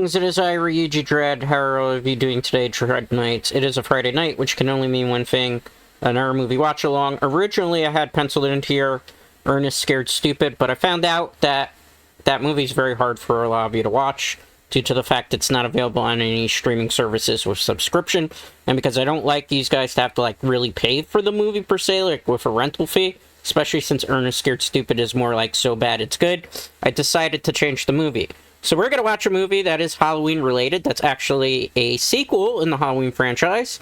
Greetings, it is I, Ryuji Dread. How are all of you doing today, Dread Knights? It is a Friday night, which can only mean one thing, another movie watch-along. Originally, I had penciled in here, Ernest Scared Stupid, but I found out that that movie's very hard for a lot of you to watch, due to the fact it's not available on any streaming services with subscription, and because I don't like these guys to have to, like, really pay for the movie, per se, like, with a rental fee, especially since Ernest Scared Stupid is more like so bad it's good, I decided to change the movie. So we're going to watch a movie that is Halloween-related, that's actually a sequel in the Halloween franchise,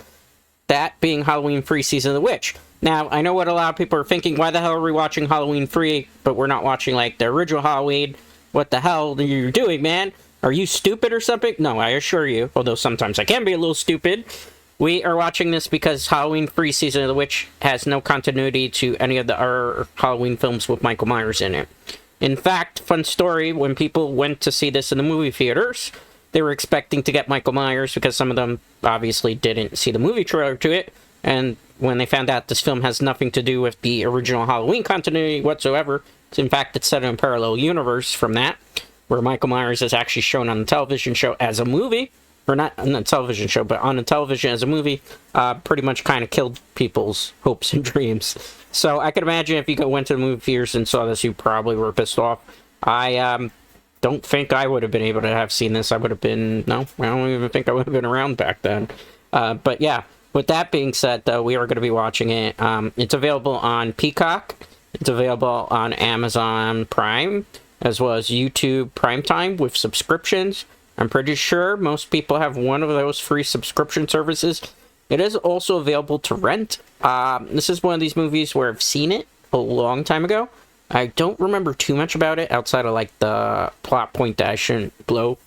that being Halloween Free Season of the Witch. Now, I know what a lot of people are thinking, why the hell are we watching Halloween Free, but we're not watching, like, the original Halloween? What the hell are you doing, man? Are you stupid or something? No, I assure you, although sometimes I can be a little stupid, we are watching this because Halloween Free Season of the Witch has no continuity to any of the Halloween films with Michael Myers in it. In fact, fun story, when people went to see this in the movie theaters, they were expecting to get Michael Myers because some of them obviously didn't see the movie trailer to it, and when they found out this film has nothing to do with the original Halloween continuity whatsoever, in fact, it's set in a parallel universe from that, where Michael Myers is actually shown on the television show as a movie, or not on the television show, but on the television as a movie, pretty much kind of killed people's hopes and dreams. So I can imagine if you went to the movie theaters and saw this, you probably were pissed off. I don't think I would have been able to have seen this. I would have been, no, I don't even think I would have been around back then. But yeah, with that being said, though, we are going to be watching it. It's available on Peacock. It's available on Amazon Prime, as well as YouTube Primetime with subscriptions. I'm pretty sure most people have one of those free subscription services. It is also available to rent. This is one of these movies where I've seen it a long time ago. I don't remember too much about it outside of, like, the plot point that I shouldn't blow,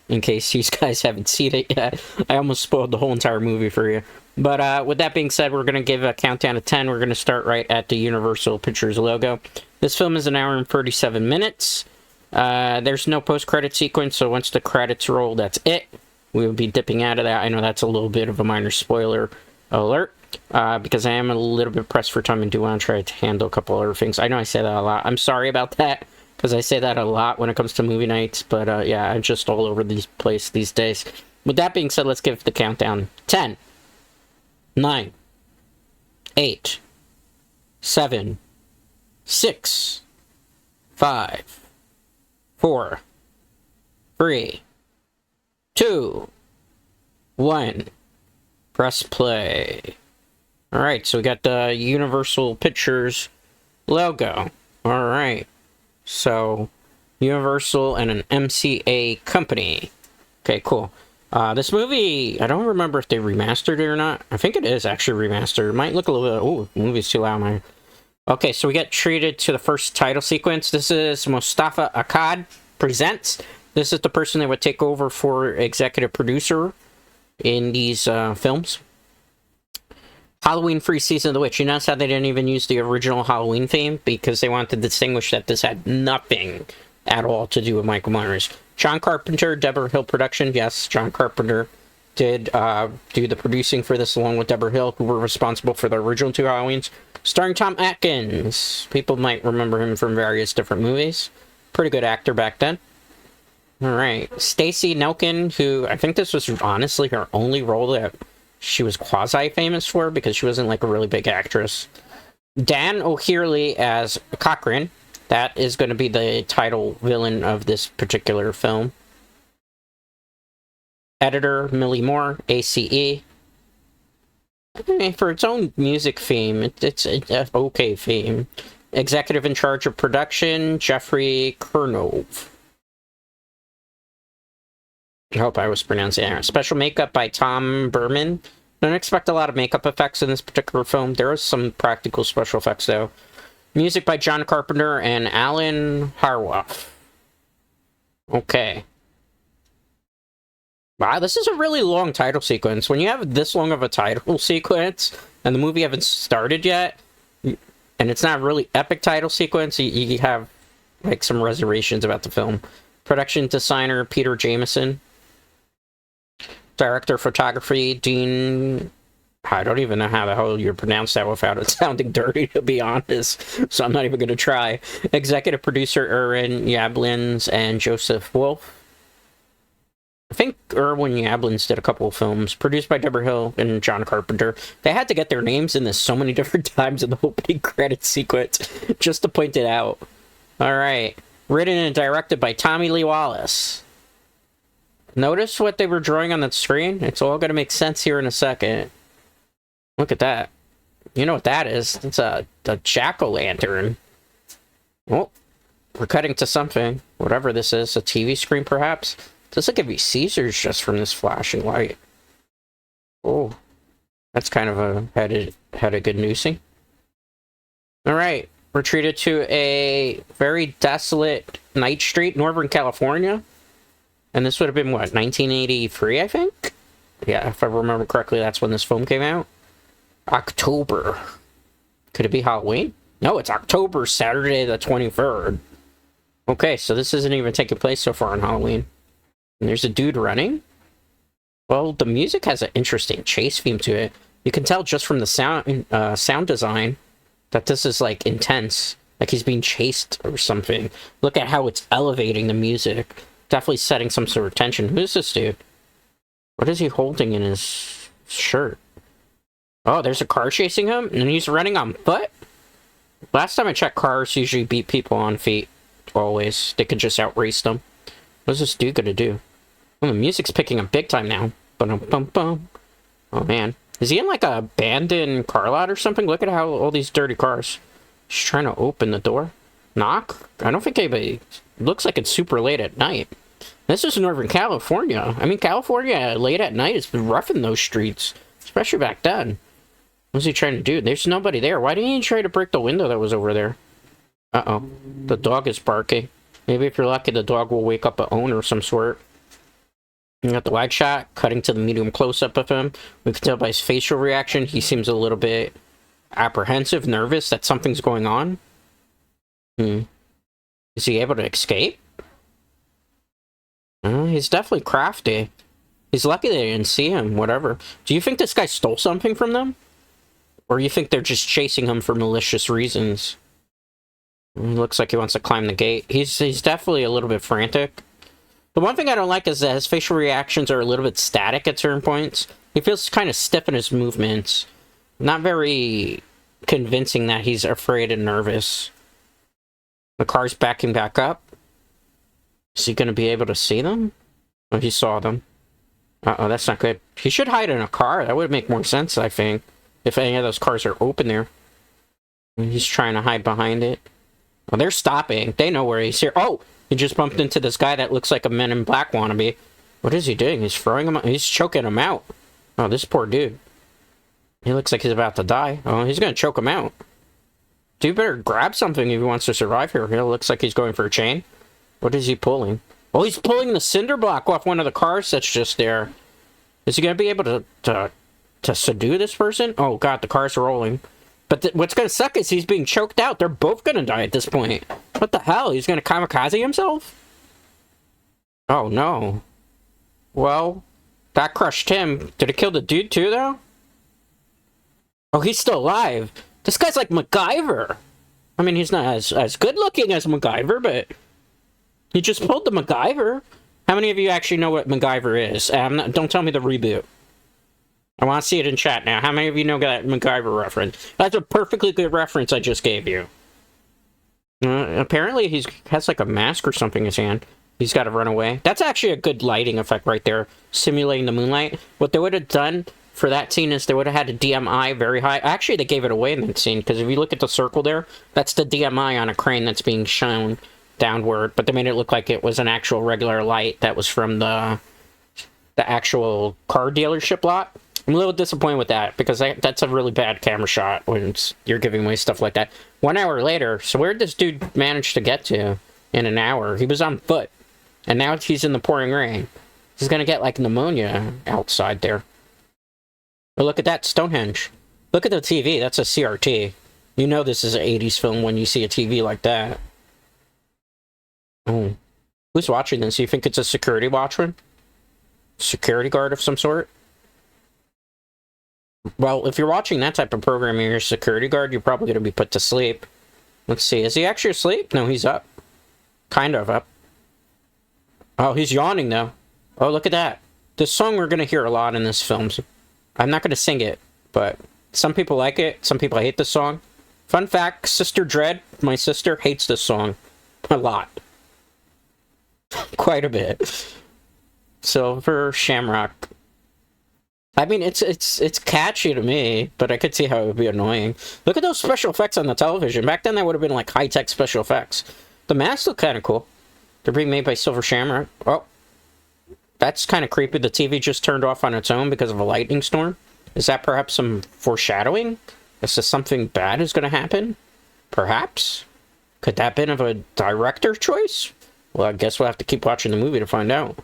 in case you guys haven't seen it yet. I almost spoiled the whole entire movie for you. But with that being said, we're going to give a countdown of 10. We're going to start right at the Universal Pictures logo. This film is 1 hour and 37 minutes. There's no post-credit sequence, so once the credits roll, that's it. We will be dipping out of that. I know that's a little bit of a minor spoiler alert, because I am a little bit pressed for time and do want to try to handle a couple other things. I know I say that a lot. I'm sorry about that, because I say that a lot when it comes to movie nights, but yeah, I'm just all over the place these days. With that being said, let's give the countdown. 10, 9, 8, 7, 6, 5, 4, 3, 2, 1. Press play. Alright, so we got the Universal Pictures logo. Alright. So, Universal and an MCA company. Okay, cool. This movie, I don't remember if they remastered it or not. I think it is actually remastered. It might look a little bit... Oh, the movie's too loud, man. Okay, so we get treated to the first title sequence. This is Mostafa Akkad Presents. This is the person that would take over for executive producer in these films. Halloween Free Season of the Witch. You notice how they didn't even use the original Halloween theme? Because they wanted to distinguish that this had nothing at all to do with Michael Myers. John Carpenter, Deborah Hill production. Yes, John Carpenter did do the producing for this along with Deborah Hill, who were responsible for the original 2 Halloweens. Starring Tom Atkins. People might remember him from various different movies. Pretty good actor back then. Alright. Stacey Nelkin, who I think this was honestly her only role that she was quasi-famous for, because she wasn't like a really big actress. Dan O'Herlihy as Cochran. That is going to be the title villain of this particular film. Editor, Millie Moore, ACE. For its own music theme, it's an okay theme. Executive in charge of production, Jeffrey Kernov. I hope I was pronouncing it. Special makeup by Tom Berman. Don't expect a lot of makeup effects in this particular film. There are some practical special effects, though. Music by John Carpenter and Alan Harwoff. Okay. Wow, this is a really long title sequence. When you have this long of a title sequence, and the movie haven't started yet, and it's not a really epic title sequence, you have, like, some reservations about the film. Production designer, Peter Jameson. Director of photography, Dean... I don't even know how the hell you pronounce that without it sounding dirty, to be honest. So I'm not even going to try. Executive producer, Erin Yablans and Joseph Wolf. I think Irwin Yablans did a couple of films, produced by Deborah Hill and John Carpenter. They had to get their names in this so many different times in the opening credit sequence, just to point it out. Alright. Written and directed by Tommy Lee Wallace. Notice what they were drawing on the screen? It's all going to make sense here in a second. Look at that. You know what that is? It's a jack-o'-lantern. Well, we're cutting to something. Whatever this is. A TV screen, perhaps? Does it give me Caesars just from this flashing light? Oh. That's kind of a... had a good newsing. Alright. We're treated to a very desolate night street, Northern California. And this would have been, what, 1983, I think? Yeah, if I remember correctly, that's when this film came out. October. Could it be Halloween? No, it's October, Saturday the 23rd. Okay, so this isn't even taking place so far on Halloween. And there's a dude running. Well, the music has an interesting chase theme to it. You can tell just from the sound design that this is, like, intense. Like he's being chased or something. Look at how it's elevating the music. Definitely setting some sort of tension. Who is this dude? What is he holding in his shirt? Oh, there's a car chasing him, and he's running on foot? Last time I checked, cars usually beat people on feet. Always. They can just outrace them. What is this dude gonna do? Oh, the music's picking up big time now. Bum-bum-bum. Oh, man. Is he in, like, a abandoned car lot or something? Look at how all these dirty cars. He's trying to open the door. Knock? I don't think anybody... Looks like it's super late at night. This is Northern California. I mean, California late at night is rough in those streets. Especially back then. What's he trying to do? There's nobody there. Why didn't he try to break the window that was over there? Uh-oh. The dog is barking. Maybe if you're lucky, the dog will wake up an owner of some sort. You got the wide shot, cutting to the medium close-up of him. We can tell by his facial reaction, he seems a little bit apprehensive, nervous that something's going on. Is he able to escape? He's definitely crafty. He's lucky they didn't see him, whatever. Do you think this guy stole something from them? Or you think they're just chasing him for malicious reasons? He looks like he wants to climb the gate. He's definitely a little bit frantic. The one thing I don't like is that his facial reactions are a little bit static at certain points. He feels kind of stiff in his movements. Not very convincing that he's afraid and nervous. The car's backing back up. Is he going to be able to see them? Oh, he saw them. Uh-oh, that's not good. He should hide in a car. That would make more sense, I think. If any of those cars are open there. And he's trying to hide behind it. Oh, they're stopping. They know where he's here. Oh! He just bumped into this guy that looks like a Men in Black wannabe. What is he doing? He's throwing him out. He's choking him out. Oh, this poor dude. He looks like he's about to die. Oh, he's going to choke him out. Dude better grab something if he wants to survive here. It looks like he's going for a chain. What is he pulling? Oh, he's pulling the cinder block off one of the cars that's just there. Is he going to be able to subdue this person? Oh, God, the car's rolling. But what's going to suck is he's being choked out. They're both going to die at this point. What the hell? He's going to kamikaze himself? Oh, no. Well, that crushed him. Did it kill the dude too, though? Oh, he's still alive. This guy's like MacGyver. I mean, he's not as good looking as MacGyver, but he just pulled the MacGyver. How many of you actually know what MacGyver is? Don't tell me the reboot. I want to see it in chat now. How many of you know that MacGyver reference? That's a perfectly good reference I just gave you. Apparently he has like a mask or something in his hand. He's got to run away. That's actually a good lighting effect right there. Simulating the moonlight. What they would have done for that scene is they would have had a DMI very high. Actually, they gave it away in that scene. Because if you look at the circle there, that's the DMI on a crane that's being shown downward. But they made it look like it was an actual regular light that was from the actual car dealership lot. I'm a little disappointed with that, because that's a really bad camera shot when you're giving away stuff like that. 1 hour later, so where did this dude manage to get to in an hour? He was on foot, and now he's in the pouring rain. He's gonna get, like, pneumonia outside there. But look at that, Stonehenge. Look at the TV, that's a CRT. You know this is an 80s film when you see a TV like that. Oh. Who's watching this? You think it's a security watchman? Security guard of some sort? Well, if you're watching that type of program and you're a security guard, you're probably going to be put to sleep. Let's see. Is he actually asleep? No, he's up. Kind of up. Oh, he's yawning, though. Oh, look at that. The song we're gonna hear a lot in this film. I'm not gonna sing it, but some people like it, some people hate the song. Fun fact, Sister Dread, my sister, hates this song. A lot. Quite a bit. Silver Shamrock. I mean, it's catchy to me, but I could see how it would be annoying. Look at those special effects on the television. Back then, that would have been like high-tech special effects. The masks look kind of cool. They're being made by Silver Shamrock. Oh, that's kind of creepy. The TV just turned off on its own because of a lightning storm. Is that perhaps some foreshadowing? Is this something bad is going to happen? Perhaps? Could that have been of a director choice? Well, I guess we'll have to keep watching the movie to find out.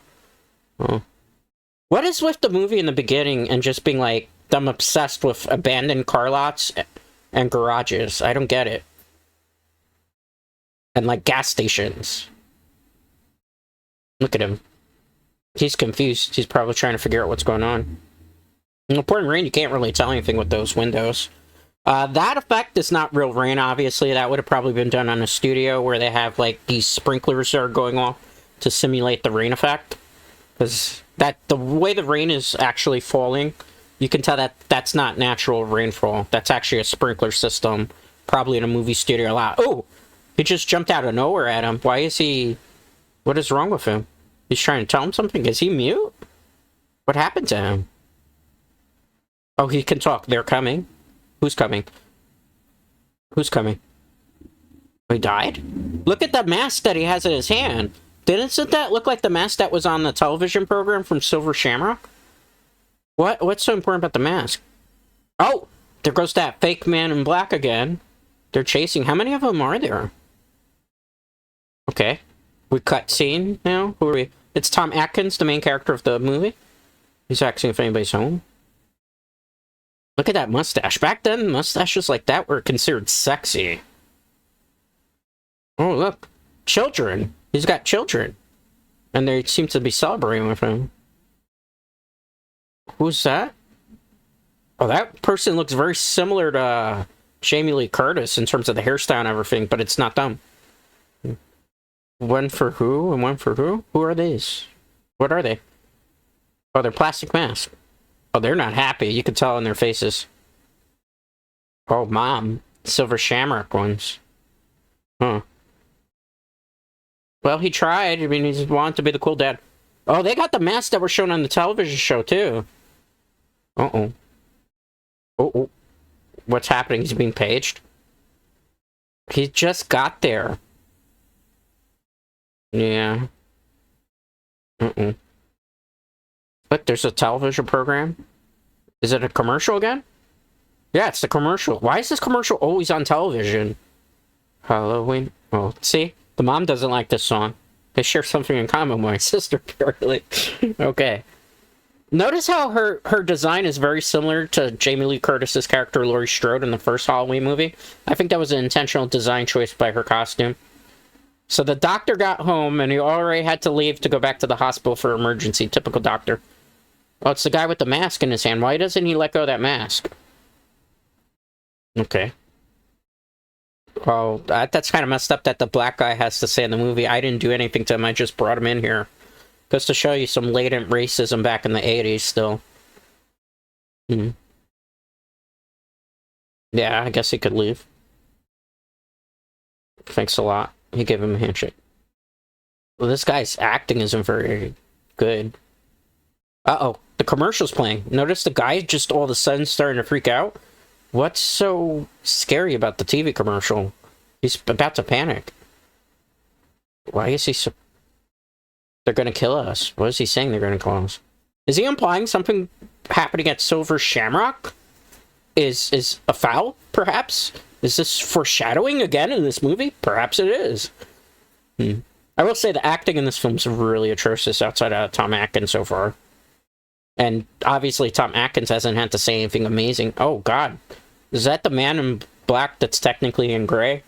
Oh. What is with the movie in the beginning and just being like, them obsessed with abandoned car lots and garages? I don't get it. And like gas stations. Look at him. He's confused. He's probably trying to figure out what's going on. In the pouring rain, you can't really tell anything with those windows. That effect is not real rain, obviously. That would have probably been done on a studio where they have like these sprinklers that are going off to simulate the rain effect. Because the way the rain is actually falling, you can tell that that's not natural rainfall. That's actually a sprinkler system, probably in a movie studio a lot. Oh, he just jumped out of nowhere at him. Why is he? What is wrong with him? He's trying to tell him something. Is he mute? What happened to him? Oh, he can talk. They're coming. Who's coming? Who's coming? Oh, he died? Look at the mask that he has in his hand. Didn't that look like the mask that was on the television program from Silver Shamrock? What's so important about the mask? Oh! There goes that fake man in black again. They're chasing. How many of them are there? Okay. We cut scene now? Who are we? It's Tom Atkins, the main character of the movie. He's asking if anybody's home. Look at that mustache. Back then, mustaches like that were considered sexy. Oh, look. Children. He's got children. And they seem to be celebrating with him. Who's that? Oh, that person looks very similar to Jamie Lee Curtis in terms of the hairstyle and everything, but it's not them. One for who and one for who? Who are these? What are they? Oh, they're plastic masks. Oh, they're not happy. You can tell in their faces. Oh, Mom. Silver Shamrock ones. Huh. Well, he tried. I mean, he wanted to be the cool dad. Oh, they got the masks that were shown on the television show, too. Uh-oh. Oh. What's happening? He's being paged? He just got there. Yeah. Uh-oh. Look, there's a television program. Is it a commercial again? Yeah, it's the commercial. Why is this commercial always on television? Halloween. Oh, see? The mom doesn't like this song. They share something in common with my sister, apparently. Okay. Notice how her design is very similar to Jamie Lee Curtis's character, Laurie Strode, in the first Halloween movie. I think that was an intentional design choice by her costume. So the doctor got home, and he already had to leave to go back to the hospital for emergency. Typical doctor. Oh, it's the guy with the mask in his hand. Why doesn't he let go of that mask? Okay. Well, that's kind of messed up that the black guy has to say in the movie, I didn't do anything to him, I just brought him in here. Just to show you some latent racism back in the 80s still. Hmm. Yeah, I guess he could leave. Thanks a lot. He gave him a handshake. Well, this guy's acting isn't very good. Uh-oh, the commercial's playing. Notice the guy just all of a sudden starting to freak out? What's so scary about the TV commercial? He's about to panic. Why is he so... They're gonna kill us. What is he saying they're gonna kill us? Is he implying something happening at Silver Shamrock is a foul, perhaps? Is this foreshadowing again in this movie? Perhaps it is. I will say the acting in this film is really atrocious outside of Tom Atkins so far. And obviously Tom Atkins hasn't had to say anything amazing. Oh, God. Is that the man in black that's technically in gray?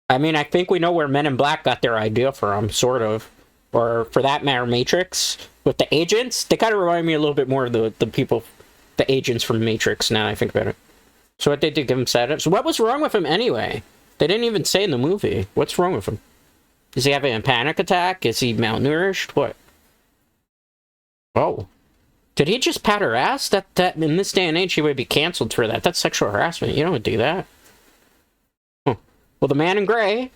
I mean, I think we know where Men in Black got their idea from, sort of. Or, for that matter, Matrix. With the agents, they kind of remind me a little bit more of the people, the agents from Matrix, now I think about it. So what they did, give him setups. What was wrong with him anyway? They didn't even say in the movie. What's wrong with him? Is he having a panic attack? Is he malnourished? What? Oh. Did he just pat her ass? That in this day and age, he would be canceled for that. That's sexual harassment. You don't do that. Huh. Well, the man in gray,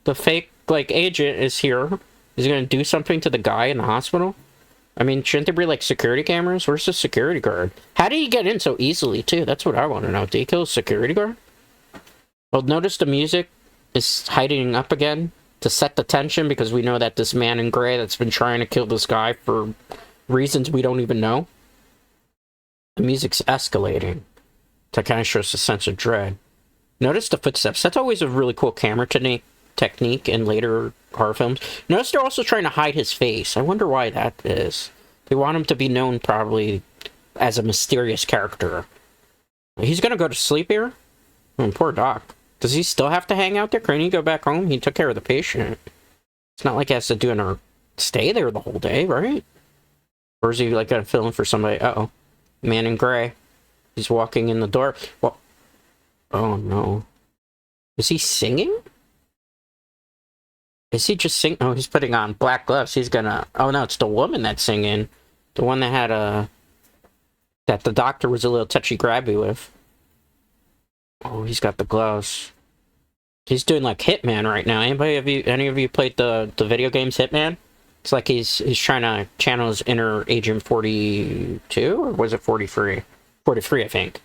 the fake, like, agent is here. Is he gonna do something to the guy in the hospital? I mean, shouldn't there be, like, security cameras? Where's the security guard? How did he get in so easily, too? That's what I want to know. Did he kill a security guard? Well, notice the music is hiding up again to set the tension, because we know that this man in gray that's been trying to kill this guy for reasons we don't even know. The music's escalating to kind of show us a sense of dread. Notice the footsteps. That's always a really cool camera technique in later horror films. Notice they're also trying to hide his face. I wonder why that is. They want him to be known probably as a mysterious character. He's gonna go to sleep here? Oh, poor Doc. Does he still have to hang out there? Couldn't he go back home? He took care of the patient. It's not like he has to stay there the whole day, right? Or is he like gonna fill in for somebody? Uh-oh. Man in gray. He's walking in the door. Well, oh no. Is he singing? Is he just singing? Oh, he's putting on black gloves. He's gonna... Oh no, it's the woman that's singing. The one that had that the doctor was a little touchy-grabby with. Oh, he's got the gloves. He's doing like Hitman right now. Any of you played the video games Hitman? It's like he's trying to channel his inner Agent 42, or was it 43? 43, I think.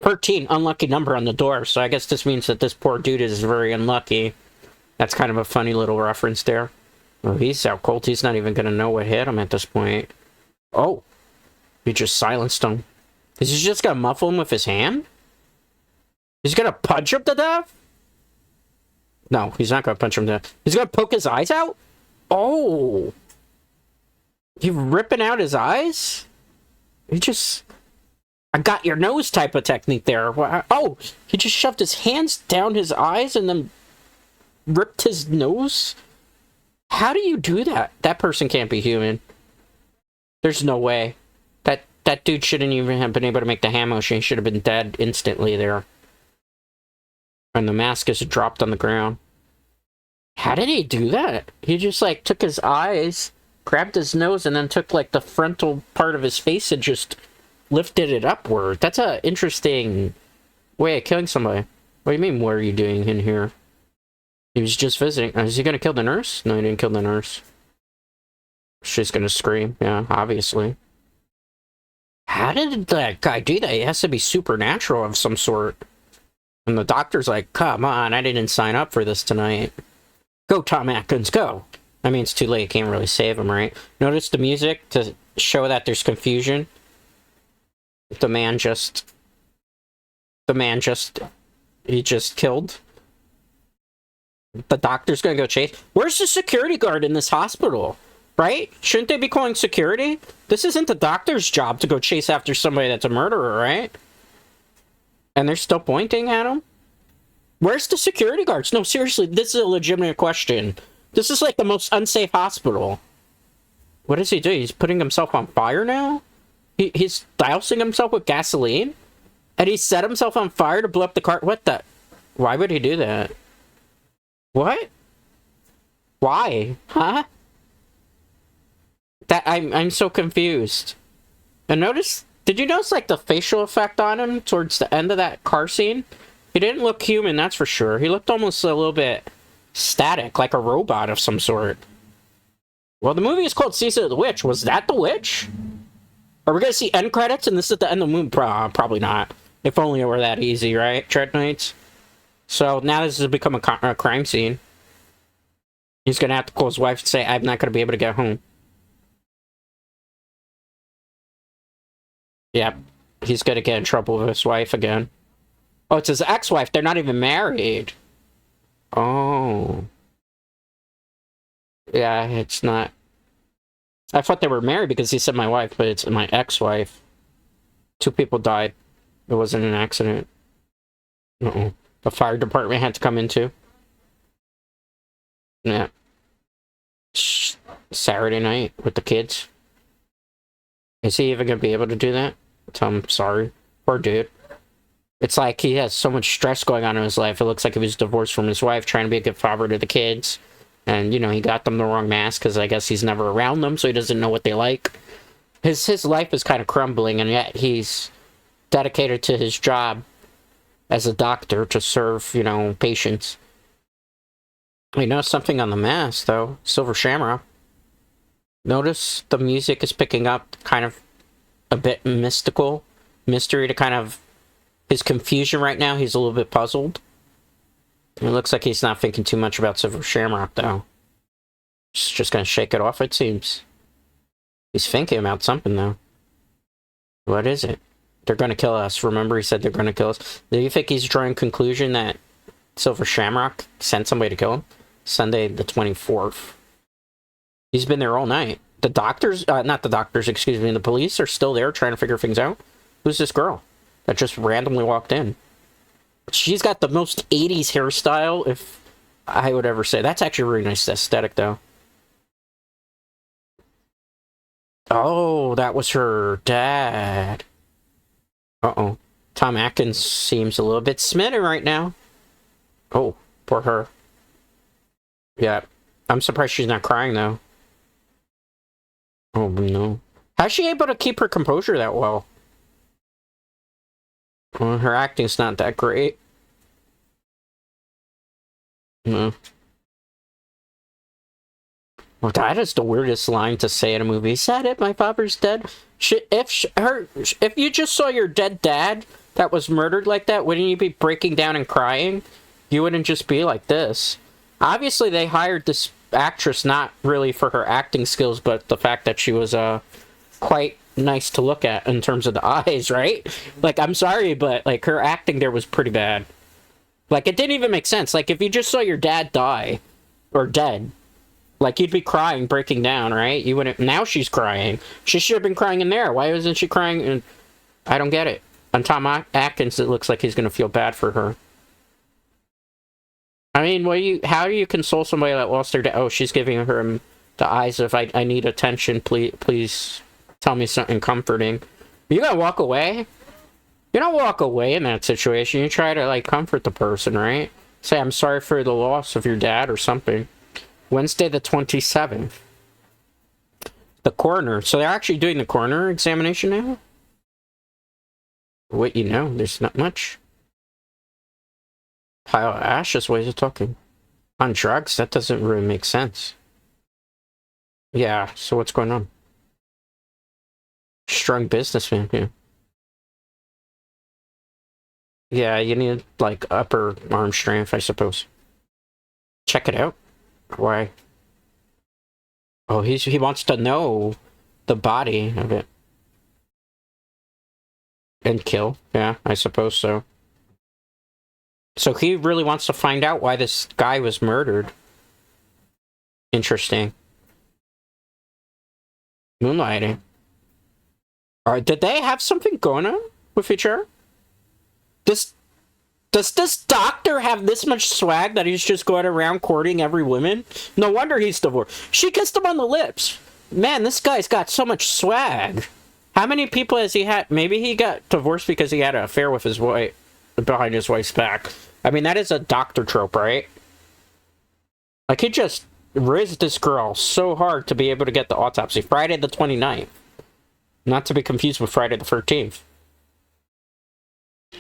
13, unlucky number on the door, so I guess this means that this poor dude is very unlucky. That's kind of a funny little reference there. Oh, he's out cold. He's not even going to know what hit him at this point. Oh, he just silenced him. Is he just going to muffle him with his hand? He's going to punch him to death? No, he's not going to punch him to death. He's going to poke his eyes out? Oh! You ripping out his eyes? He just... I got your nose type of technique there. Oh! He just shoved his hands down his eyes and then ripped his nose? How do you do that? That person can't be human. There's no way. That dude shouldn't even have been able to make the hand motion. He should have been dead instantly there. And the mask is dropped on the ground. How did he do that? He just, like, took his eyes, grabbed his nose, and then took, like, the frontal part of his face and just lifted it upward. That's an interesting way of killing somebody. What do you mean, what are you doing in here? He was just visiting. Is he gonna kill the nurse? No, he didn't kill the nurse. She's gonna scream. Yeah, obviously. How did that guy do that? He has to be supernatural of some sort. And the doctor's like, come on, I didn't sign up for this tonight. Go, Tom Atkins, go! I mean, it's too late. Can't really save him, right? Notice the music to show that there's confusion. The man just... He just killed. The doctor's gonna go chase. Where's the security guard in this hospital? Right? Shouldn't they be calling security? This isn't the doctor's job to go chase after somebody that's a murderer, right? And they're still pointing at him? Where's the security guards? No, seriously, this is a legitimate question. This is like the most unsafe hospital. What does he do? He's putting himself on fire now? He's dousing himself with gasoline? And he set himself on fire to blow up the car? What the? Why would he do that? What? Why? Huh? I'm so confused. And notice, did you notice like the facial effect on him towards the end of that car scene? He didn't look human, that's for sure. He looked almost a little bit static, like a robot of some sort. Well, the movie is called Season of the Witch. Was that the witch? Are we gonna see end credits and this is the end of the movie? Probably not. If only it were that easy, right, Dread Knights? So now this has become a crime scene. He's gonna have to call his wife and say, I'm not gonna be able to get home. Yep. He's gonna get in trouble with his wife again. Oh, it's his ex-wife. They're not even married. Oh. Yeah, it's not... I thought they were married because he said my wife, but it's my ex-wife. 2 people died. It wasn't an accident. Uh-oh. The fire department had to come in too. Yeah. Saturday night with the kids. Is he even gonna be able to do that? Tell him sorry. Poor dude. It's like he has so much stress going on in his life. It looks like he was divorced from his wife, trying to be a good father to the kids. And, you know, he got them the wrong mask because I guess he's never around them, so he doesn't know what they like. his life is kind of crumbling, and yet he's dedicated to his job as a doctor to serve, you know, patients. We noticed something on the mask, though. Silver Shamrock. Notice the music is picking up, kind of a bit mystical. Mystery to kind of his confusion right now. He's a little bit puzzled. It looks like he's not thinking too much about Silver Shamrock, though. Just gonna shake it off, it seems. He's thinking about something, though. What is it? They're gonna kill us. Remember, he said they're gonna kill us. Do you think he's drawing conclusion that Silver Shamrock sent somebody to kill him? Sunday the 24th. He's been there all night. The doctors, not the doctors, excuse me, the police are still there trying to figure things out. Who's this girl that just randomly walked in? She's got the most 80s hairstyle, if I would ever say. That's actually a really nice aesthetic, though. Oh, that was her dad. Uh-oh. Tom Atkins seems a little bit smitten right now. Oh, poor her. Yeah. I'm surprised she's not crying, though. Oh, no. How's she able to keep her composure that well? Well, her acting's not that great. No. Well, that is the weirdest line to say in a movie. Is that it? My father's dead? If you just saw your dead dad that was murdered like that, wouldn't you be breaking down and crying? You wouldn't just be like this. Obviously, they hired this actress not really for her acting skills, but the fact that she was quite nice to look at in terms of the eyes, right? Like, I'm sorry, but like her acting there was pretty bad. Like, it didn't even make sense. Like, if you just saw your dad die or dead, like, you'd be crying, breaking down, right? You wouldn't. Now she's crying. She should have been crying in there. Why wasn't she crying? And I don't get it. On Tom Atkins, it looks like he's gonna feel bad for her. I mean, how do you console somebody that lost their dad? Oh, she's giving her the eyes of, I need attention, please tell me something comforting. You gotta walk away? You don't walk away in that situation. You try to, like, comfort the person, right? Say, I'm sorry for the loss of your dad or something. Wednesday the 27th. The coroner. So they're actually doing the coroner examination now? What, you know, there's not much. Pile of ashes, ways of talking. On drugs? That doesn't really make sense. Yeah, so what's going on? Strong businessman, yeah. Yeah, you need, like, upper arm strength, I suppose. Check it out. Why? Oh, he wants to know the body of it. And kill. Yeah, I suppose so. So he really wants to find out why this guy was murdered. Interesting. Moonlighting. Did they have something going on with each other? Does this doctor have this much swag that he's just going around courting every woman? No wonder he's divorced. She kissed him on the lips. Man, this guy's got so much swag. How many people has he had? Maybe he got divorced because he had an affair with his wife, behind his wife's back. I mean, that is a doctor trope, right? Like, he just rizzed this girl so hard to be able to get the autopsy. Friday the 29th. Not to be confused with Friday the 13th.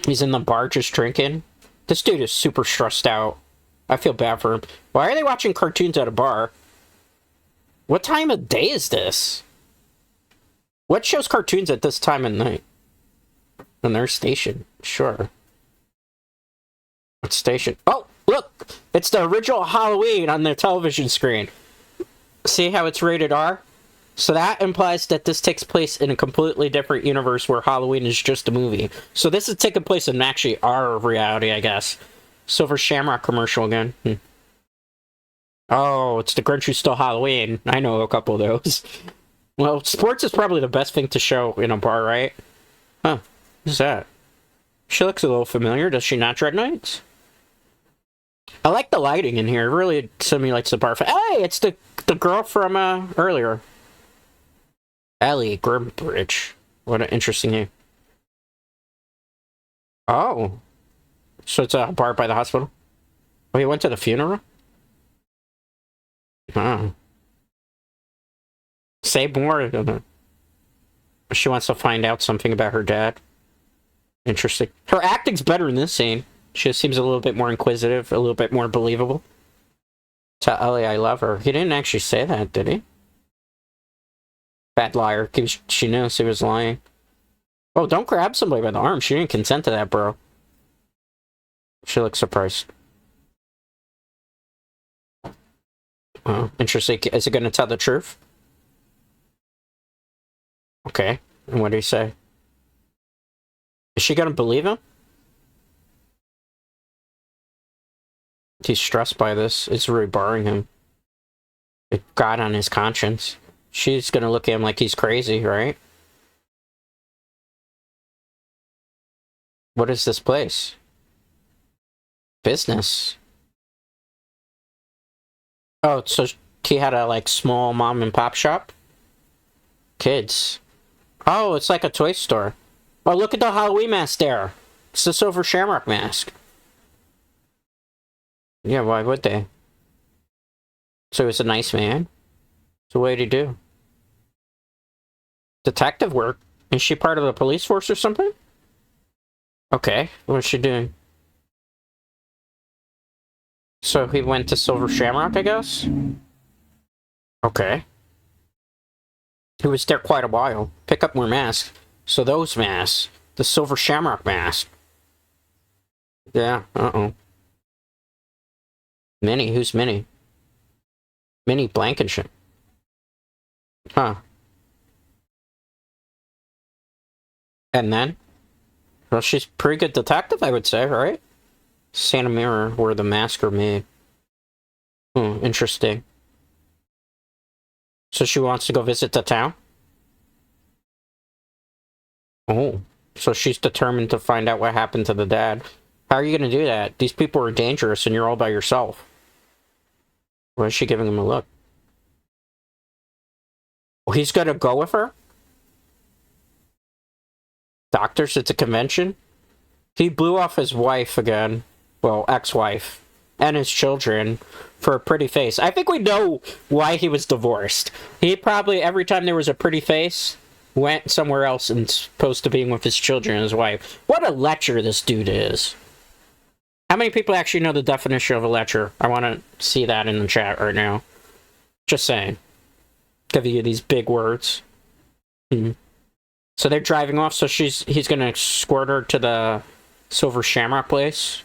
He's in the bar just drinking. This dude is super stressed out. I feel bad for him. Why are they watching cartoons at a bar? What time of day is this? What shows cartoons at this time of night? On their station. Sure. What station? Oh, look! It's the original Halloween on their television screen. See how it's rated R? So that implies that this takes place in a completely different universe where Halloween is just a movie. So this is taking place in actually our reality, I guess. Silver Shamrock commercial again. Oh, it's the Grinch Who Stole Halloween. I know a couple of those. Well, sports is probably the best thing to show in a bar, right? Huh. Who's that? She looks a little familiar. Does she not dread nights? I like the lighting in here. It really simulates the bar. Hey, it's the girl from earlier. Ellie Grimbridge. What an interesting name. Oh. So it's a bar by the hospital? Oh, he went to the funeral? Oh. Say more. She wants to find out something about her dad. Interesting. Her acting's better in this scene. She just seems a little bit more inquisitive, a little bit more believable. Tell Ellie I love her. He didn't actually say that, did he? Bad liar. She knows he was lying. Oh, don't grab somebody by the arm. She didn't consent to that, bro. She looks surprised. Oh, interesting. Is he going to tell the truth? Okay. And what do you say? Is she going to believe him? He's stressed by this. It's really barring him. It got on his conscience. She's going to look at him like he's crazy, right? What is this place? Business. Oh, so he had a, like, small mom and pop shop? Kids. Oh, it's like a toy store. Oh, look at the Halloween mask there. It's the Silver Shamrock mask. Yeah, why would they? So he's a nice man? So what did he do? Detective work? Is she part of the police force or something? Okay, what's she doing? So he went to Silver Shamrock, I guess? Okay. He was there quite a while. Pick up more masks. So those masks. The Silver Shamrock mask. Yeah, uh-oh. Minnie? Who's Minnie? Minnie Blankenship. Huh. And then? Well, she's a pretty good detective, I would say, right? Santa Mirror, where the masks are made. Interesting. So she wants to go visit the town? Oh. So she's determined to find out what happened to the dad. How are you going to do that? These people are dangerous and you're all by yourself. Why is she giving him a look? Well, he's going to go with her? Doctors at the convention? He blew off his wife again. Well, ex-wife. And his children for a pretty face. I think we know why he was divorced. He probably, every time there was a pretty face, went somewhere else and supposed to being with his children and his wife. What a lecher this dude is. How many people actually know the definition of a lecher? I want to see that in the chat right now. Just saying. Give you these big words. So they're driving off, so he's gonna escort her to the Silver Shamrock place.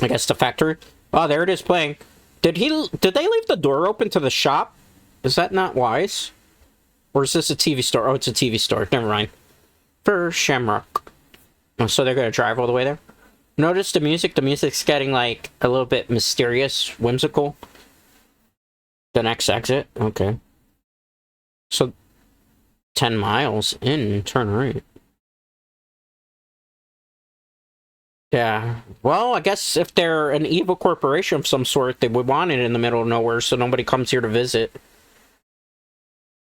I guess the factory. Oh, there it is playing. Did they leave the door open to the shop? Is that not wise? Or is this a TV store? Oh, it's a TV store. Never mind. For Shamrock. Oh, so they're gonna drive all the way there? Notice the music. The music's getting, like, a little bit mysterious, whimsical. The next exit. Okay. So, 10 miles in, turn right. Yeah. Well, I guess if they're an evil corporation of some sort, they would want it in the middle of nowhere so nobody comes here to visit.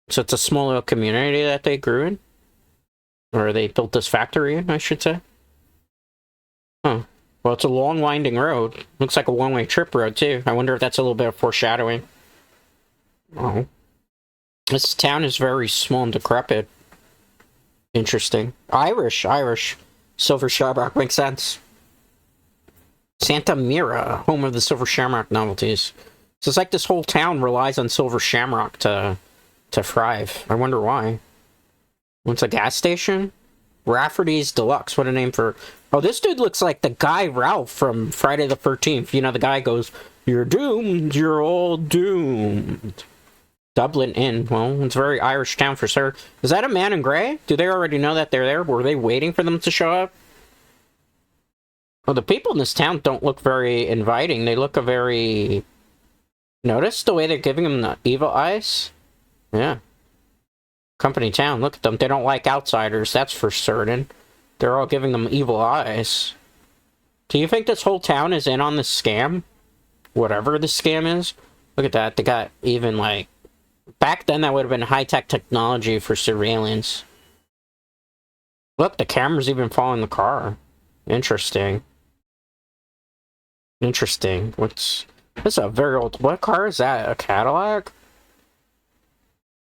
So it's a small little community that they grew in? Or they built this factory in, I should say. Huh. Well, it's a long, winding road. Looks like a one-way trip road, too. I wonder if that's a little bit of foreshadowing. Oh. This town is very small and decrepit. Interesting. Irish. Silver Shamrock makes sense. Santa Mira, home of the Silver Shamrock novelties. So it's like this whole town relies on Silver Shamrock to thrive. I wonder why. What's a gas station? Rafferty's Deluxe. What a name for... Oh, this dude looks like the guy Ralph from Friday the 13th. You know, the guy goes, "You're doomed. You're all doomed." Dublin Inn. Well, it's a very Irish town for sure. Is that a man in gray? Do they already know that they're there? Were they waiting for them to show up? Well, the people in this town don't look very inviting. They look a very... Notice the way they're giving them the evil eyes? Yeah. Company town. Look at them. They don't like outsiders. That's for certain. They're all giving them evil eyes. Do you think this whole town is in on this scam? Whatever the scam is? Look at that. They got even, like... Back then, that would have been high-tech technology for surveillance. Look, the camera's even following the car. Interesting. Interesting. This is a very old... What car is that? A Cadillac?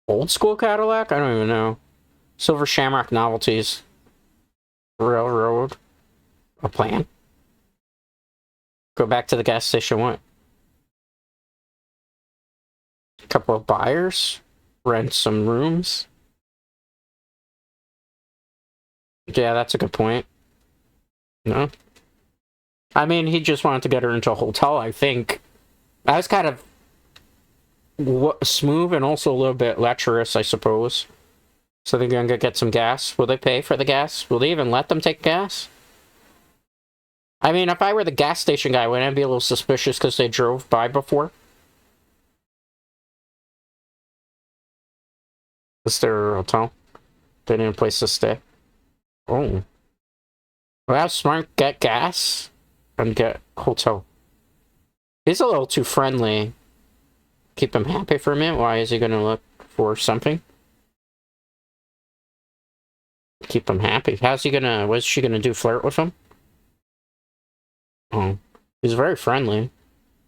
Old school Cadillac? I don't even know. Silver Shamrock Novelties. Railroad. A plan? Go back to the gas station, what? A couple of buyers? Rent some rooms? Yeah, that's a good point. No? I mean, he just wanted to get her into a hotel, I think. That was kind of smooth and also a little bit lecherous, I suppose. So they're gonna get some gas. Will they pay for the gas? Will they even let them take gas? I mean, if I were the gas station guy, wouldn't I be a little suspicious because they drove by before? Is there a hotel? They need a place to stay. Oh. Well, that's smart. Get gas and get hotel. He's a little too friendly. Keep him happy for a minute. Why is he gonna look for something? Keep him happy. How's he gonna... What's she gonna do? Flirt with him? Oh. He's very friendly.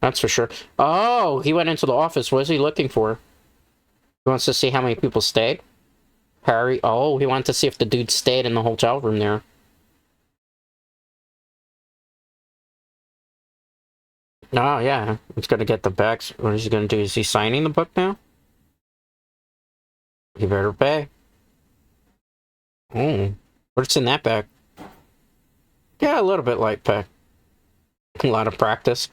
That's for sure. Oh! He went into the office. What is he looking for? He wants to see how many people stayed? Harry... Oh, he wanted to see if the dude stayed in the hotel room there. Oh, yeah. He's gonna get the bags. What is he gonna do? Is he signing the book now? He better pay. Oh. What's in that bag? Yeah, a little bit light pack. A lot of practice.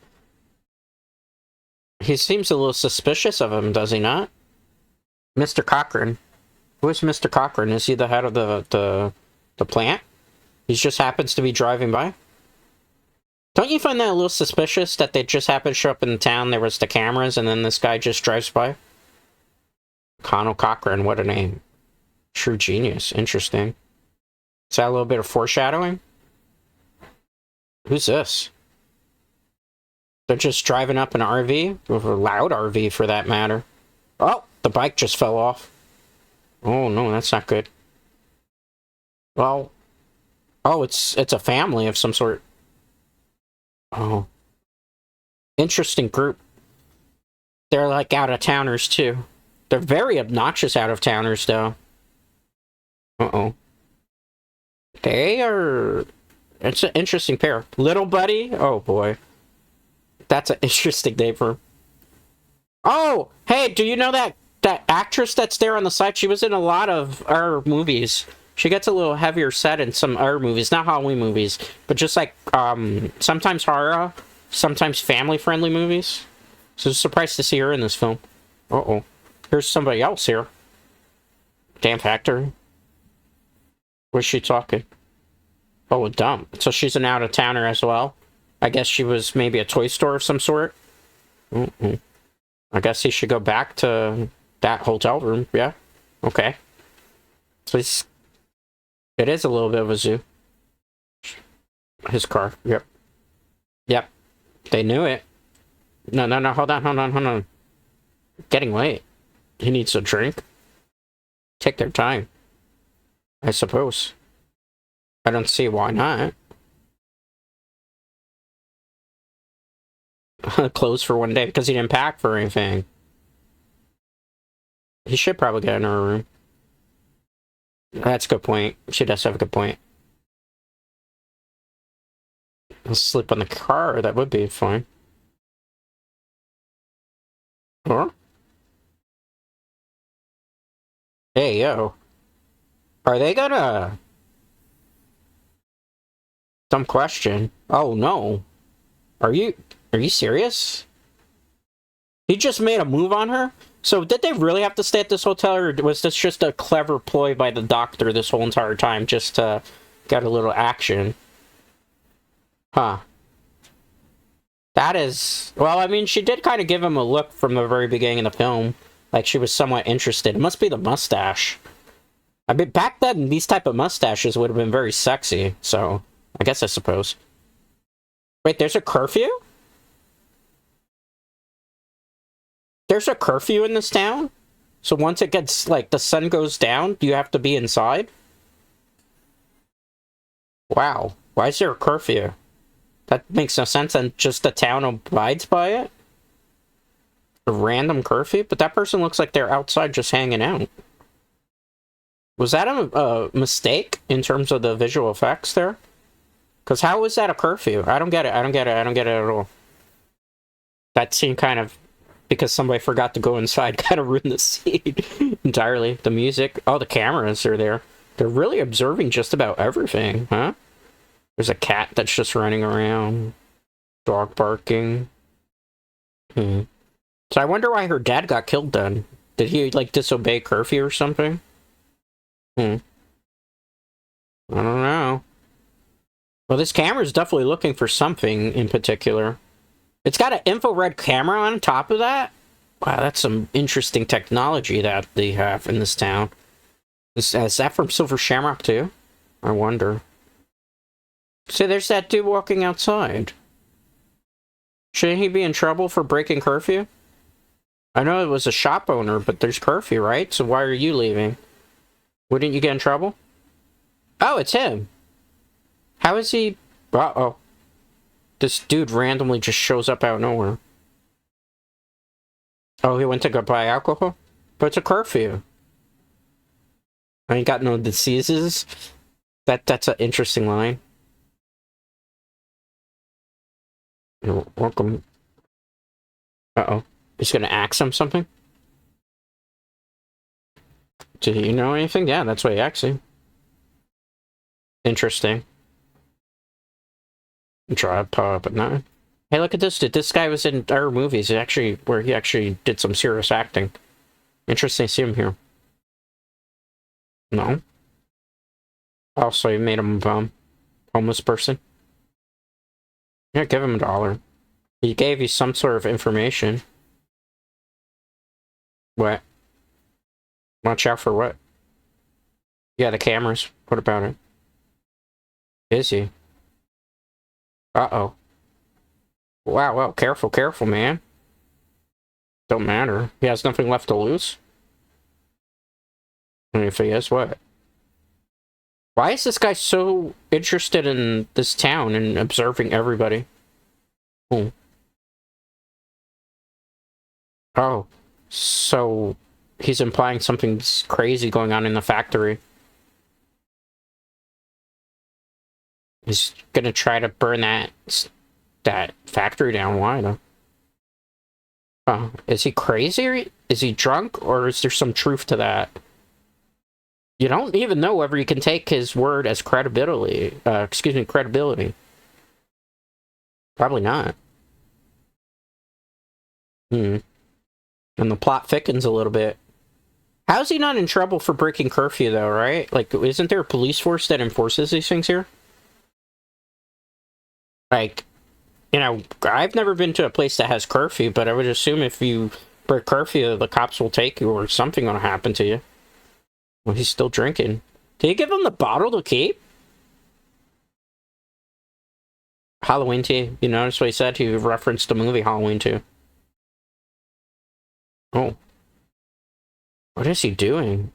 He seems a little suspicious of him, does he not? Mr. Cochran. Who is Mr. Cochran? Is he the head of the plant? He just happens to be driving by? Don't you find that a little suspicious that they just happen to show up in the town, there was the cameras, and then this guy just drives by? Connell Cochran, what a name. True genius. Interesting. Is that a little bit of foreshadowing? Who's this? They're just driving up an RV? With a loud RV, for that matter. Oh! The bike just fell off. Oh, no, that's not good. Well... Oh, it's a family of some sort. Oh. Interesting group. They're like out-of-towners, too. They're very obnoxious out-of-towners, though. Uh-oh. They are... It's an interesting pair. Little Buddy? Oh, boy. That's an interesting name for him. Oh! Hey, do you know that actress that's there on the side? She was in a lot of our movies. She gets a little heavier set in some other movies. Not Halloween movies, but just like, sometimes horror, sometimes family-friendly movies. So I was surprised to see her in this film. Uh-oh. Here's somebody else here. Damn factory. Where's she talking? Oh, a dump. So she's an out-of-towner as well. I guess she was maybe a toy store of some sort. Mm-mm. I guess he should go back to that hotel room. Yeah. Okay. So it is a little bit of a zoo. His car. Yep. Yep. They knew it. No, hold on. Getting late. He needs a drink. Take their time. I suppose. I don't see why not. Closed for one day because he didn't pack for anything. He should probably get in her room. That's a good point. She does have a good point. He'll sleep on the car. That would be fine. Or? Hey, yo. Are they gonna... Dumb question. Oh, no. Are you serious? He just made a move on her? So did they really have to stay at this hotel, or was this just a clever ploy by the doctor this whole entire time just to get a little action? Huh. That is... Well, I mean, she did kind of give him a look from the very beginning of the film. Like she was somewhat interested. It must be the mustache. I mean, back then, these type of mustaches would have been very sexy. So, I guess I suppose. Wait, there's a curfew? There's a curfew in this town? So once it gets, like, the sun goes down, do you have to be inside? Wow. Why is there a curfew? That makes no sense, and just the town abides by it? A random curfew? But that person looks like they're outside just hanging out. Was that a mistake in terms of the visual effects there? Because how was that a curfew? I don't get it. I don't get it. I don't get it at all. That seemed kind of, because somebody forgot to go inside, kind of ruined the scene entirely. The music, oh, the cameras are there. They're really observing just about everything, huh? There's a cat that's just running around. Dog barking. So I wonder why her dad got killed then. Did he, like, disobey curfew or something? I don't know. Well, this camera's definitely looking for something in particular. It's got an infrared camera on top of that? Wow, that's some interesting technology that they have in this town. Is that from Silver Shamrock too? I wonder. See, there's that dude walking outside. Shouldn't he be in trouble for breaking curfew? I know it was a shop owner, but there's curfew, right? So why are you leaving? Wouldn't you get in trouble? Oh, it's him. How is he... Uh-oh. This dude randomly just shows up out of nowhere. Oh, he went to go buy alcohol? But it's a curfew. I ain't got no diseases. That's an interesting line. You're welcome. Uh-oh. He's gonna ask him something? Do you know anything? Yeah, that's what he asked him. Interesting. Drive pub, but not. Hey, look at this. This guy was in our movies, actually, where he actually did some serious acting. Interesting to see him here. No. Also, you made him a bum. Homeless person. Yeah, give him $1. He gave you some sort of information. What? Watch out for what? Yeah, the cameras. What about it? Is he? Uh-oh. Wow, well, careful, careful, man. Don't matter. He has nothing left to lose. And if he is, what? Why is this guy so interested in this town and observing everybody? Oh. Oh. So, he's implying something's crazy going on in the factory. He's gonna try to burn that factory down. Why, though? Oh, is he crazy? Or is he drunk? Or is there some truth to that? You don't even know whether you can take his word as credibility. Credibility. Probably not. And the plot thickens a little bit. How's he not in trouble for breaking curfew, though, right? Like, isn't there a police force that enforces these things here? Like, you know, I've never been to a place that has curfew, but I would assume if you break curfew, the cops will take you or something will happen to you. Well, he's still drinking. Did you give him the bottle to keep? Halloween tea. You notice what he said? He referenced the movie Halloween 2. Oh. What is he doing?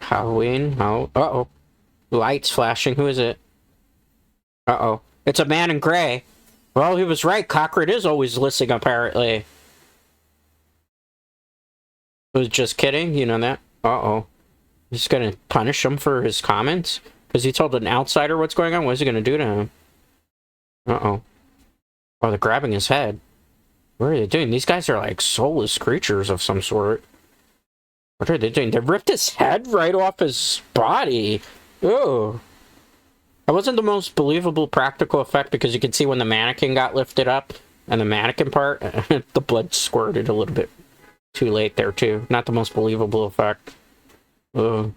Halloween? Oh. Uh-oh. Lights flashing. Who is it? Uh-oh. It's a man in gray. Well, he was right. Cochran is always listening, apparently. Was just kidding. You know that? Uh-oh. He's gonna punish him for his comments? Because he told an outsider what's going on? What is he gonna do to him? Uh-oh. Oh, they're grabbing his head. What are they doing? These guys are like soulless creatures of some sort. What are they doing? They ripped his head right off his body. Oh. That wasn't the most believable practical effect because you could see when the mannequin got lifted up and the mannequin part, the blood squirted a little bit too late there too. Not the most believable effect. Oh.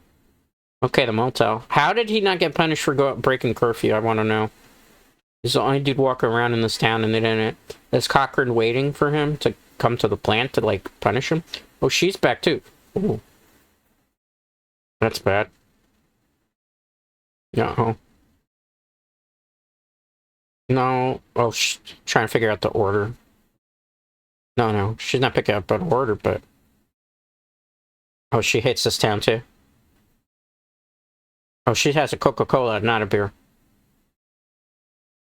Okay, the motel. How did he not get punished for breaking curfew? I want to know. He's the only dude walking around in this town and they didn't. Is Cochran waiting for him to come to the plant to, like, punish him? Oh, she's back too. Ooh. That's bad. No. No. Oh, she's trying to figure out the order. No. She's not picking up an order, but... Oh, she hates this town too. Oh, she has a Coca-Cola, not a beer.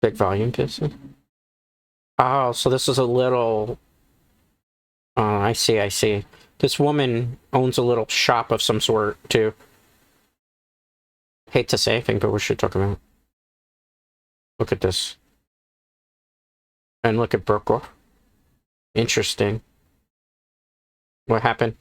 Big volume piston. Oh, so this is a little... Oh, I see. This woman owns a little shop of some sort, too. Hate to say anything, but we should talk about. Look at this. And look at Brooke. Interesting. What happened?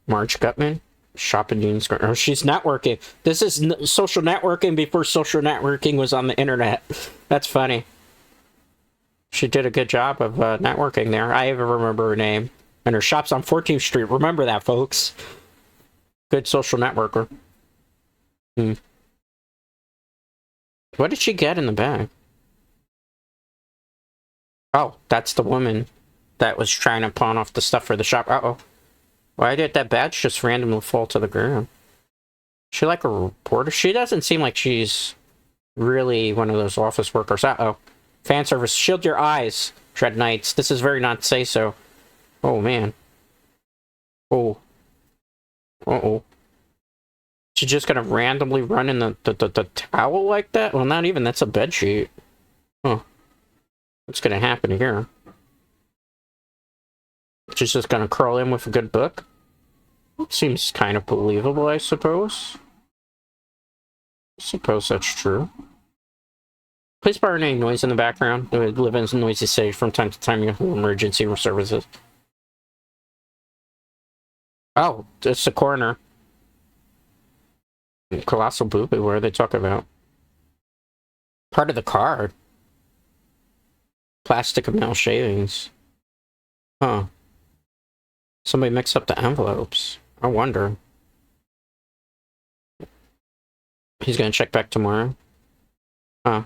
Marge Gutman? Shop in Union Square. Oh, she's networking. This is social networking before social networking was on the internet. That's funny. She did a good job of networking there. I even remember her name. And her shop's on 14th Street. Remember that, folks. Good social networker. What did she get in the bag? Oh, that's the woman that was trying to pawn off the stuff for the shop. Uh-oh. Why did that badge just randomly fall to the ground? Is she like a reporter? She doesn't seem like she's really one of those office workers. Uh-oh. Fan service. Shield your eyes, Dread Knights. This is very not say-so. Oh, man. Oh. Uh-oh. She's just gonna randomly run in the towel like that? Well, not even. That's a bedsheet. Huh. What's gonna happen here? She's just gonna curl in with a good book? Seems kind of believable, I suppose. Suppose that's true. Please bar any noise in the background. We live in a noisy city. From time to time, you have emergency services. Oh, it's the coroner. Colossal boo-boo, what are they talking about? Part of the card. Plastic and metal shavings. Huh. Somebody mixed up the envelopes. I wonder. He's gonna check back tomorrow. Huh.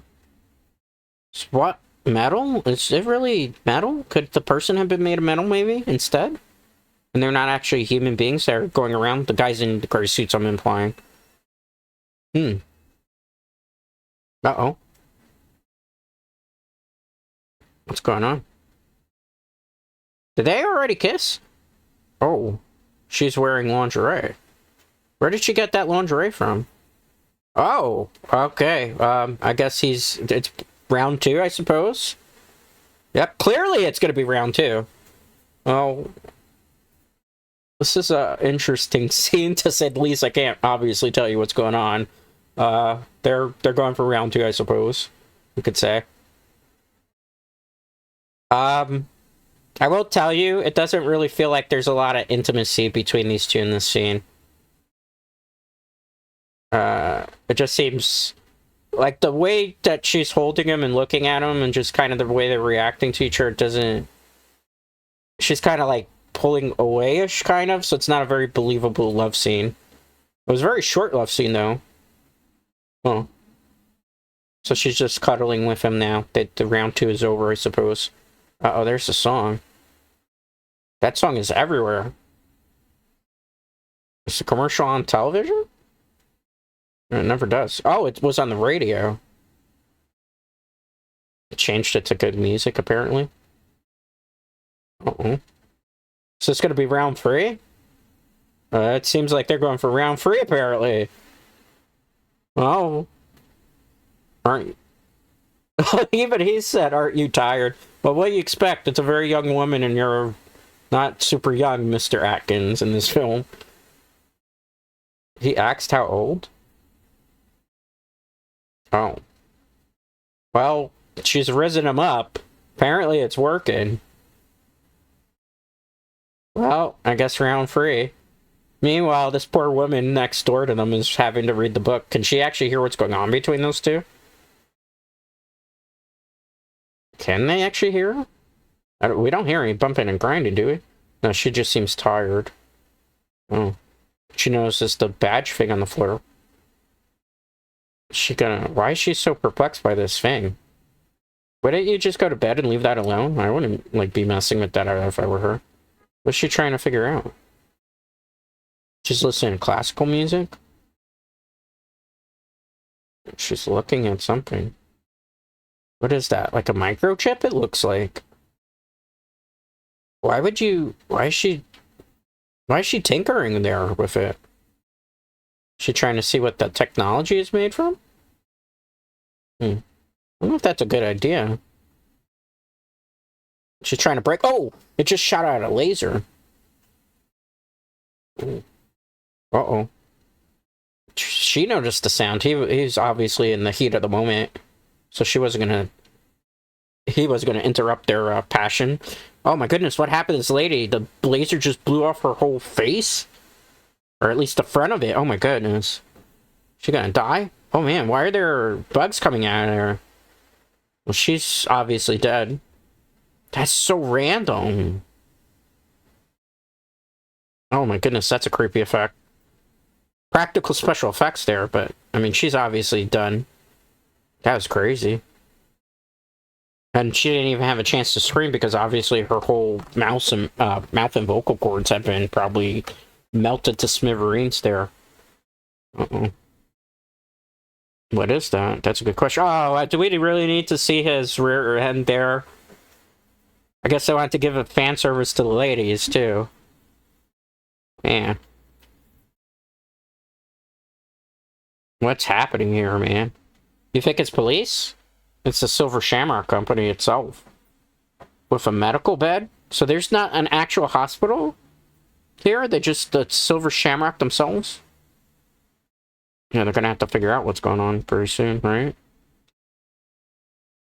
So what? Metal? Is it really metal? Could the person have been made of metal, maybe, instead? And they're not actually human beings that are going around? The guys in the gray suits, I'm implying. Uh-oh. What's going on? Did they already kiss? Oh. She's wearing lingerie. Where did she get that lingerie from? Oh. Okay. I guess it's round 2, I suppose? Yep. Clearly it's gonna be round 2. Oh. This is a interesting scene, to say the least. I can't obviously tell you what's going on. They're going for round 2, I suppose. You could say. I will tell you, it doesn't really feel like there's a lot of intimacy between these two in this scene. It just seems like the way that she's holding him and looking at him and just kind of the way they're reacting to each other doesn't... She's kind of like pulling away-ish, kind of, so it's not a very believable love scene. It was a very short love scene, though. Oh. So she's just cuddling with him now that the round 2 is over, I suppose. Uh-oh, there's the song. That song is everywhere. Is the commercial on television? It never does. Oh, it was on the radio. It changed it to good music, apparently. Uh-oh. So it's gonna be round 3? It seems like they're going for round 3, apparently. Oh. Aren't you? Even he said, aren't you tired? But what do you expect? It's a very young woman and you're not super young, Mr. Atkins, in this film. He asked how old? Oh. Well, she's risen him up. Apparently it's working. Well, I guess round 3. Meanwhile, this poor woman next door to them is having to read the book. Can she actually hear what's going on between those two? Can they actually hear her? We don't hear any bumping and grinding, do we? No, she just seems tired. Oh. She notices the badge thing on the floor. Why is she so perplexed by this thing? Wouldn't you just go to bed and leave that alone? I wouldn't, like, be messing with that if I were her. What's she trying to figure out? She's listening to classical music? She's looking at something. What is that? Like a microchip, it looks like. Why is she tinkering there with it? Is she trying to see what the technology is made from? I don't know if that's a good idea. She's trying to break... Oh! It just shot out a laser. Uh-oh. She noticed the sound. He's obviously in the heat of the moment. So he wasn't gonna interrupt their passion. Oh my goodness, what happened to this lady? The laser just blew off her whole face? Or at least the front of it. Oh my goodness. She gonna die? Oh man, why are there bugs coming out of her? Well, she's obviously dead. That's so random. Oh my goodness, that's a creepy effect. Practical special effects there, but, I mean, she's obviously done. That was crazy. And she didn't even have a chance to scream because obviously her whole mouth and vocal cords have been probably melted to smithereens there. Uh-oh. What is that? That's a good question. Oh, do we really need to see his rear end there? I guess I want to give a fan service to the ladies, too. Man. What's happening here, man? You think it's police? It's the Silver Shamrock Company itself. With a medical bed? So there's not an actual hospital here? They just the Silver Shamrock themselves? Yeah, they're gonna have to figure out what's going on pretty soon, right?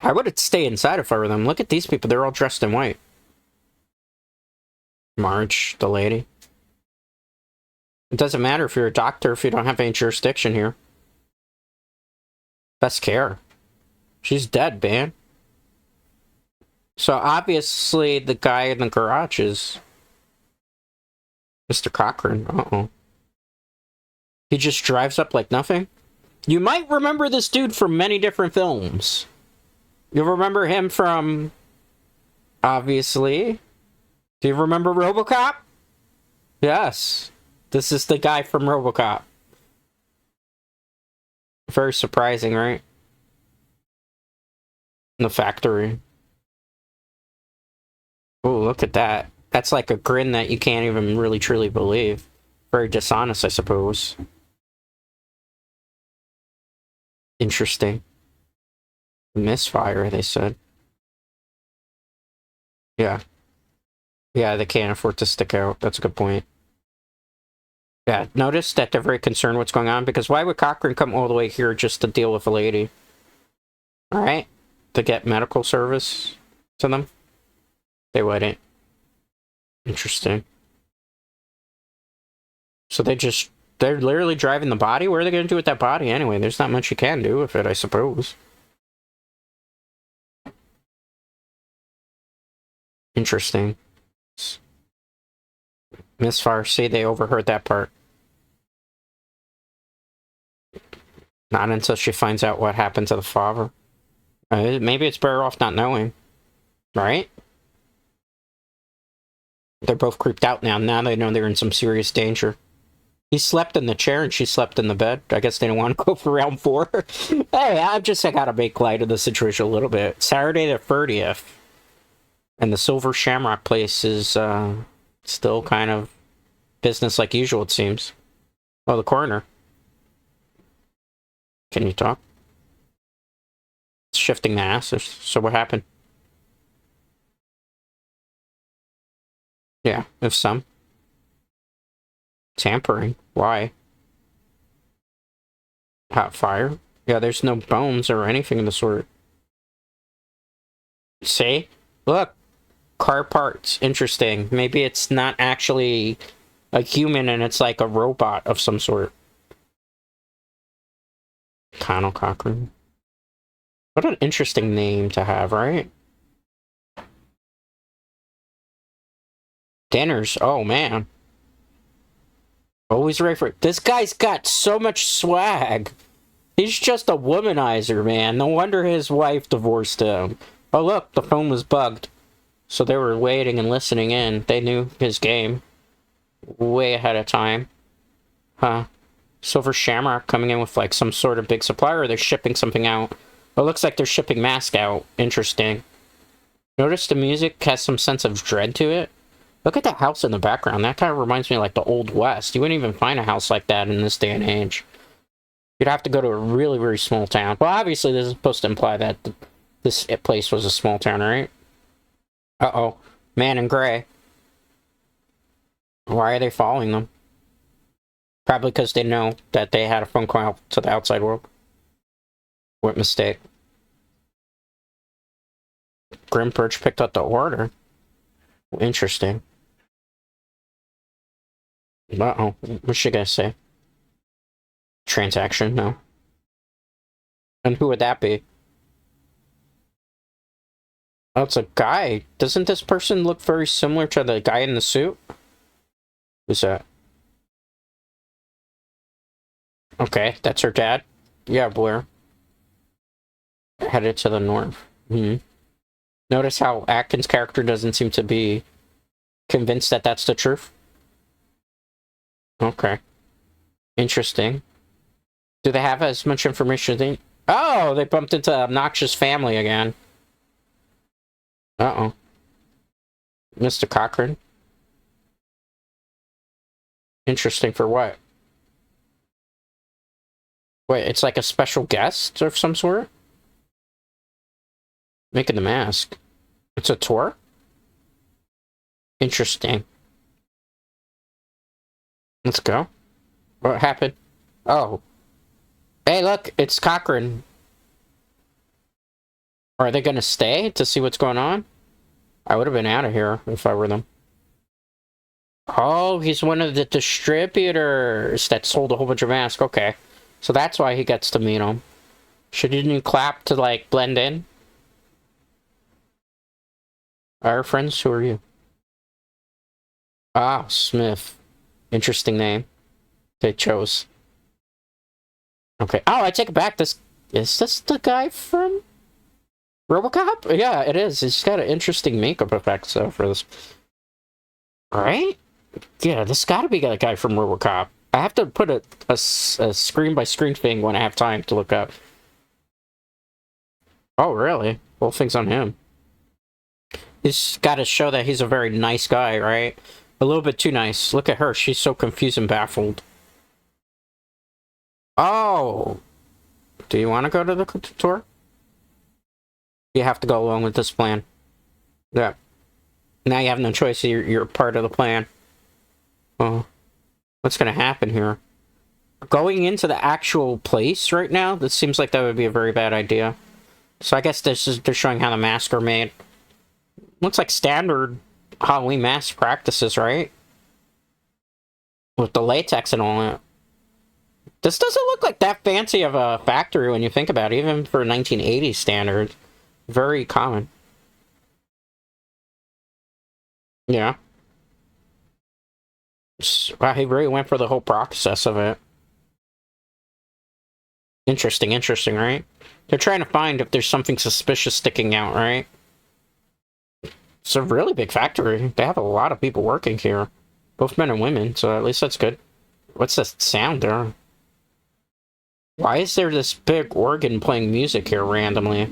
I would stay inside if I were them. Look at these people. They're all dressed in white. Marge, the lady. It doesn't matter if you're a doctor if you don't have any jurisdiction here. Best care. She's dead, man. So obviously the guy in the garage is Mr. Cochran. Uh-oh. He just drives up like nothing? You might remember this dude from many different films. You'll remember him from... Obviously. Do you remember RoboCop? Yes. This is the guy from RoboCop. Very surprising, right? In the factory. Oh, look at that. That's like a grin that you can't even really truly believe. Very dishonest, I suppose. Interesting. Misfire, they said. Yeah. Yeah, they can't afford to stick out. That's a good point. Yeah, notice that they're very concerned what's going on, because why would Cochran come all the way here just to deal with a lady? Alright? To get medical service to them? They wouldn't. Interesting. So they're literally driving the body? What are they going to do with that body anyway? There's not much you can do with it, I suppose. Interesting. Misfire, say they overheard that part. Not until she finds out what happened to the father. Maybe it's better off not knowing. Right? They're both creeped out now. Now they know they're in some serious danger. He slept in the chair and she slept in the bed. I guess they didn't want to go for round 4. Hey, I gotta make light of the situation a little bit. Saturday the 30th. And the Silver Shamrock place is still kind of business like usual, it seems. Oh, the coroner. Can you talk? It's shifting the asses. So what happened? Yeah, if some. Tampering? Why? Hot fire? Yeah, there's no bones or anything of the sort. See? Look! Car parts. Interesting. Maybe it's not actually a human and it's like a robot of some sort. Connell Cochran. What an interesting name to have, right? Dinners. Oh, man. Always ready for it. This guy's got so much swag. He's just a womanizer, man. No wonder his wife divorced him. Oh, look, the phone was bugged. So they were waiting and listening in. They knew his game. Way ahead of time. Huh. Silver Shamrock coming in with, like, some sort of big supplier, or they're shipping something out. Oh, it looks like they're shipping mask out. Interesting. Notice the music has some sense of dread to it? Look at that house in the background. That kind of reminds me of, like, the Old West. You wouldn't even find a house like that in this day and age. You'd have to go to a really, very small town. Well, obviously, this is supposed to imply that this place was a small town, right? Uh-oh. Man in gray. Why are they following them? Probably because they know that they had a phone call to the outside world. What mistake? Grimbridge picked up the order. Interesting. Uh-oh. What's she gonna say? Transaction? No. And who would that be? Oh, it's a guy. Doesn't this person look very similar to the guy in the suit? Who's that? Okay, that's her dad. Yeah, Blair. Headed to the north. Notice how Atkins' character doesn't seem to be convinced that that's the truth? Okay. Interesting. Do they have as much information as they... Oh, they bumped into obnoxious family again. Uh-oh. Mr. Cochran. Interesting for what? Wait, it's like a special guest of some sort? Making the mask. It's a tour? Interesting. Let's go. What happened? Oh. Hey, look, it's Cochran. Are they gonna stay to see what's going on? I would have been out of here if I were them. Oh, he's one of the distributors that sold a whole bunch of masks. Okay. So that's why he gets to meet him. Shouldn't you clap to, like, blend in? Our friends, who are you? Ah, Smith. Interesting name they chose. Okay. Oh, I take it back. Is this the guy from RoboCop? Yeah, it is. He's got an interesting makeup effect so for this. Right? Yeah, this gotta be the guy from RoboCop. I have to put a screen-by-screen thing when I have time to look up. Oh, really? Whole thing's on him. He's got to show that he's a very nice guy, right? A little bit too nice. Look at her. She's so confused and baffled. Oh! Do you want to go to the tour? You have to go along with this plan. Yeah. Now you have no choice. You're part of the plan. Oh. What's going to happen here? Going into the actual place right now, this seems like that would be a very bad idea. So I guess they're showing how the masks are made. Looks like standard Halloween mask practices, right? With the latex and all that. This doesn't look like that fancy of a factory when you think about it, even for 1980s standards. Very common. Yeah. Wow, he really went for the whole process of it. Interesting, right? They're trying to find if there's something suspicious sticking out, right? It's a really big factory. They have a lot of people working here. Both men and women, so at least that's good. What's that sound there? Why is there this big organ playing music here randomly?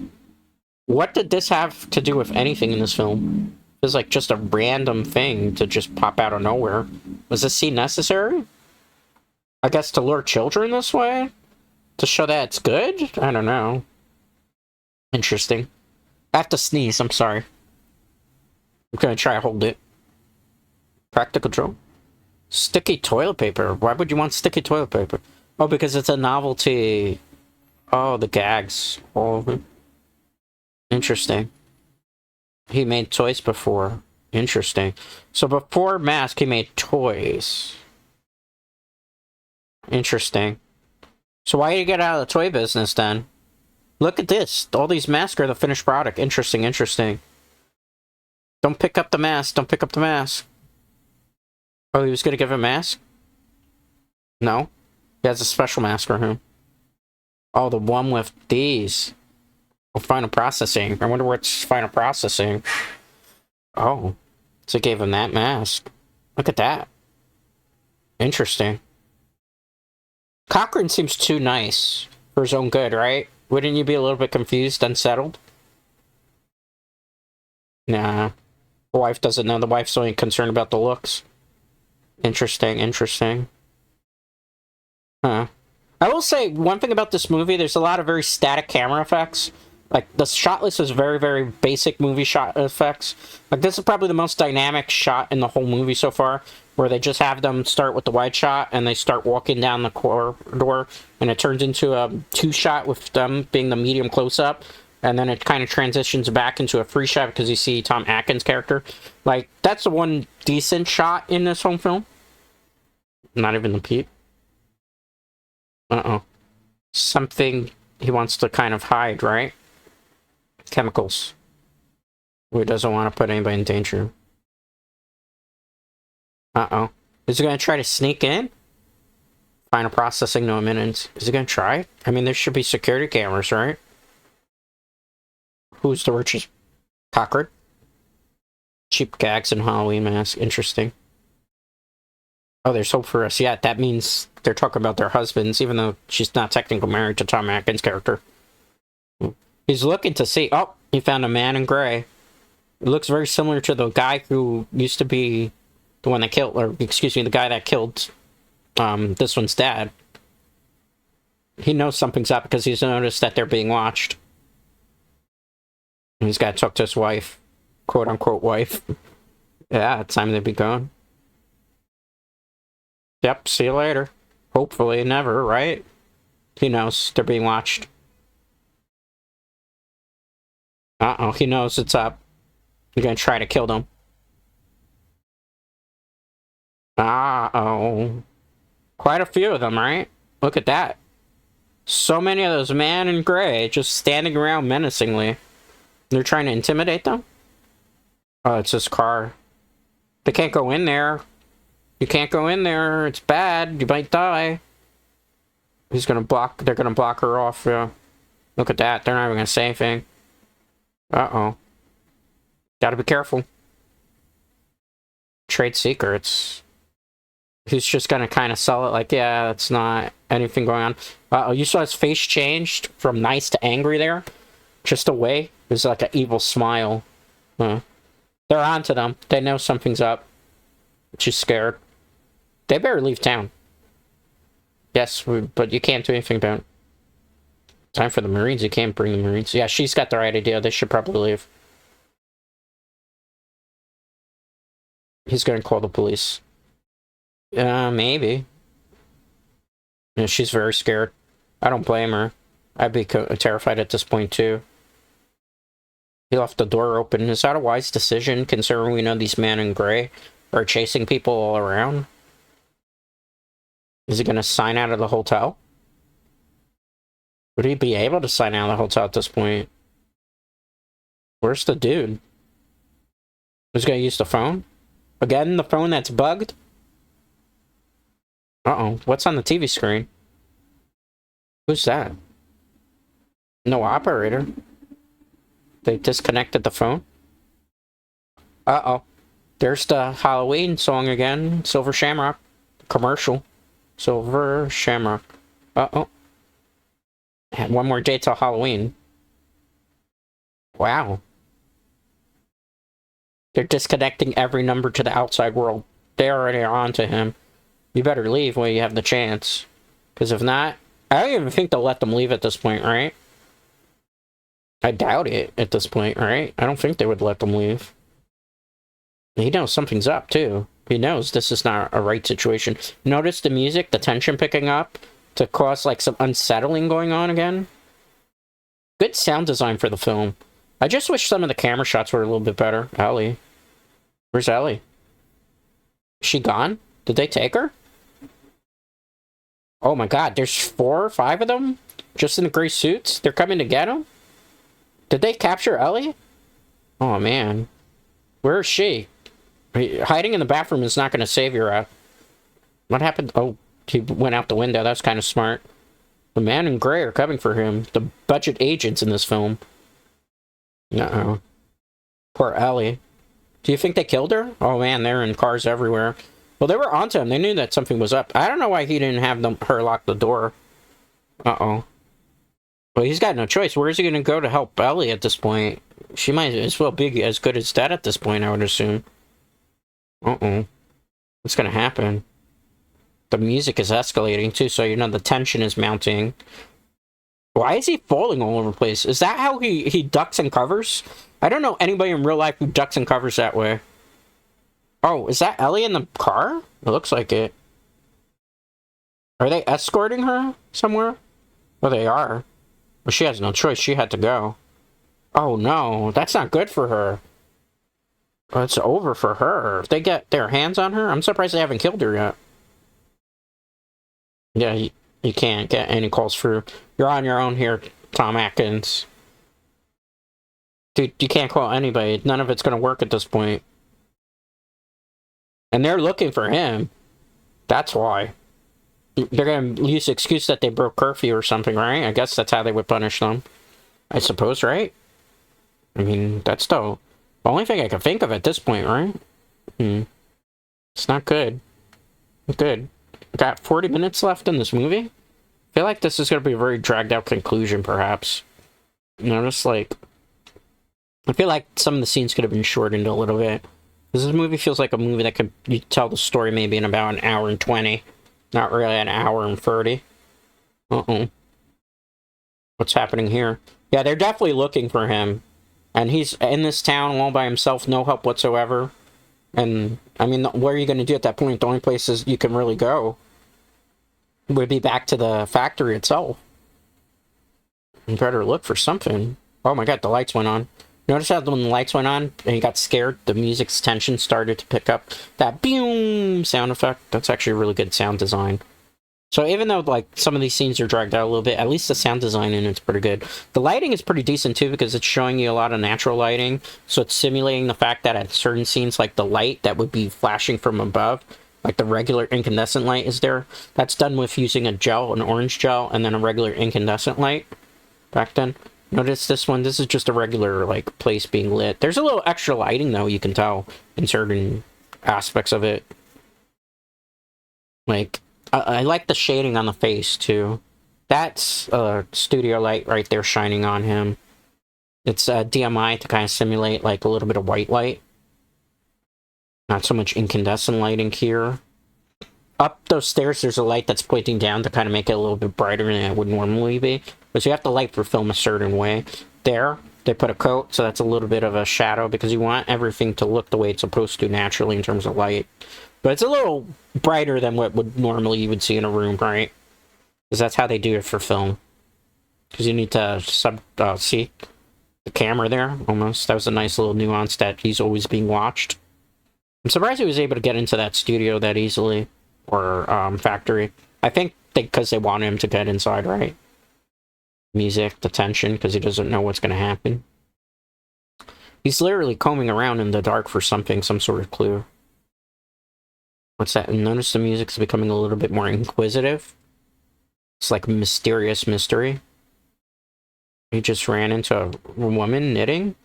What did this have to do with anything in this film? It was like just a random thing to just pop out of nowhere. Was this scene necessary? I guess to lure children this way? To show that it's good? I don't know. Interesting. I have to sneeze, I'm sorry. I'm gonna try to hold it. Practical joke. Sticky toilet paper. Why would you want sticky toilet paper? Oh, because it's a novelty. Oh, the gags. All of them. Interesting. He made toys before. Interesting. So before Mask, he made toys. Interesting. So why did you get out of the toy business then? Look at this. All these masks are the finished product. Interesting. Don't pick up the mask. Don't pick up the mask. Oh, he was going to give a mask? No. He has a special mask for him. Oh, the one with these. Oh, final processing. I wonder what's final processing. Oh. So it gave him that mask. Look at that. Interesting. Cochran seems too nice for his own good, right? Wouldn't you be a little bit confused, unsettled? Nah. The wife doesn't know. The wife's only concerned about the looks. Interesting. Huh. I will say, one thing about this movie, there's a lot of very static camera effects. Like, the shot list is very, very basic movie shot effects. Like, this is probably the most dynamic shot in the whole movie so far, where they just have them start with the wide shot, and they start walking down the corridor, and it turns into a two-shot with them being the medium close-up, and then it kind of transitions back into a free shot because you see Tom Atkins' character. Like, that's the one decent shot in this whole film. Not even the peep. Uh-oh. Something he wants to kind of hide, right? Chemicals. He doesn't want to put anybody in danger. Uh-oh. Is he going to try to sneak in? Final processing, no minutes. Is he going to try? I mean, there should be security cameras, right? Who's the richest? Cockard? Cheap gags and Halloween mask. Interesting. Oh, there's hope for us. Yeah, that means they're talking about their husbands, even though she's not technically married to Tom Atkins' character. He's looking to see... Oh, he found a man in gray. It looks very similar to the guy who used to be the one that killed... Or, excuse me, the guy that killed this one's dad. He knows something's up because he's noticed that they're being watched. And he's got to talk to his wife. Quote-unquote wife. Yeah, it's time to be gone. Yep, see you later. Hopefully never, right? He knows they're being watched. Uh-oh, he knows it's up. You're gonna try to kill them. Uh-oh. Quite a few of them, right? Look at that. So many of those men in gray just standing around menacingly. They're trying to intimidate them? Oh, it's his car. They can't go in there. You can't go in there. It's bad. You might die. He's gonna block... They're gonna block her off, yeah. Look at that. They're not even gonna say anything. Uh-oh. Gotta be careful. Trade secrets. He's just gonna kind of sell it like, yeah, that's not anything going on. Uh-oh, you saw his face changed from nice to angry there? Just away. There's like an evil smile. They're onto them. They know something's up. She's scared. They better leave town. Yes, but you can't do anything about it. Time for the Marines. You can't bring the Marines. Yeah, she's got the right idea. They should probably leave. He's gonna call the police. Maybe. Yeah, she's very scared. I don't blame her. I'd be terrified at this point, too. He left the door open. Is that a wise decision, considering we know these men in gray are chasing people all around? Is he gonna sign out of the hotel? Would he be able to sign out of the hotel at this point? Where's the dude? Who's gonna use the phone? Again, the phone that's bugged? Uh-oh, what's on the TV screen? Who's that? No operator. They disconnected the phone? Uh-oh. There's the Halloween song again. Silver Shamrock. Commercial. Silver Shamrock. Uh-oh. One more day till Halloween. Wow. They're disconnecting every number to the outside world. They already are on to him. You better leave while you have the chance. Because if not, I don't even think they'll let them leave at this point, right? I doubt it at this point, right? I don't think they would let them leave. He knows something's up, too. He knows this is not a right situation. Notice the music, the tension picking up to cause, like, some unsettling going on again. Good sound design for the film. I just wish some of the camera shots were a little bit better. Ellie. Where's Ellie? Is she gone? Did they take her? Oh my god, there's 4 or 5 of them? Just in the gray suits? They're coming to get him? Did they capture Ellie? Oh man. Where is she? Hiding in the bathroom is not going to save your, What happened? Oh, he went out the window. That's kind of smart. The man in gray are coming for him. The budget agents in this film. Uh-oh. Poor Ellie. Do you think they killed her? Oh man, they're in cars everywhere. Well, they were onto him. They knew that something was up. I don't know why he didn't have her lock the door. Uh-oh. Well, he's got no choice. Where is he going to go to help Ellie at this point? She might as well be as good as dead at this point, I would assume. Uh-oh. What's going to happen? The music is escalating, too, so you know the tension is mounting. Why is he falling all over the place? Is that how he ducks and covers? I don't know anybody in real life who ducks and covers that way. Oh, is that Ellie in the car? It looks like it. Are they escorting her somewhere? Well, they are. Well, she has no choice. She had to go. Oh, no. That's not good for her. Well, it's over for her. If they get their hands on her, I'm surprised they haven't killed her yet. Yeah, you can't get any calls through. You're on your own here, Tom Atkins. Dude, you can't call anybody. None of it's gonna work at this point. And they're looking for him. That's why. They're gonna use the excuse that they broke curfew or something, right? I guess that's how they would punish them. I suppose, right? I mean, that's the only thing I can think of at this point, right? It's not good. Good. Got 40 minutes left in this movie? I feel like this is going to be a very dragged out conclusion, perhaps. Notice, like, I feel like some of the scenes could have been shortened a little bit. This movie feels like a movie that could you tell the story maybe in about an hour and 20. Not really an hour and 30. Uh-oh. What's happening here? Yeah, they're definitely looking for him. And he's in this town all by himself, no help whatsoever. And, I mean, what are you going to do at that point? The only places you can really go would be back to the factory itself. You better look for something. Oh my god, the lights went on. Notice how when the lights went on and he got scared, the music's tension started to pick up that boom sound effect. That's actually a really good sound design. So even though like some of these scenes are dragged out a little bit, at least the sound design in it's pretty good. The lighting is pretty decent too because it's showing you a lot of natural lighting. So it's simulating the fact that at certain scenes, like the light that would be flashing from above, like the regular incandescent light is there. That's done with using a gel, an orange gel, and then a regular incandescent light back then. Notice this one, this is just a regular like place being lit. There's a little extra lighting though, you can tell in certain aspects of it. Like, I like the shading on the face too. That's a studio light right there shining on him. It's DMI to kind of simulate like a little bit of white light. Not so much incandescent lighting here. Up those stairs, there's a light that's pointing down to kind of make it a little bit brighter than it would normally be. But you have to light for film a certain way. There, they put a coat, so that's a little bit of a shadow because you want everything to look the way it's supposed to naturally in terms of light. But it's a little brighter than what would normally you would see in a room, right? Because that's how they do it for film. Because you need to see the camera there, almost. That was a nice little nuance that he's always being watched. I'm surprised he was able to get into that studio that easily. Or factory. I think because they want him to get inside, right? Music, the tension, because he doesn't know what's going to happen. He's literally combing around in the dark for something, some sort of clue. What's that? And notice the music's becoming a little bit more inquisitive. It's like mysterious mystery. He just ran into a woman knitting.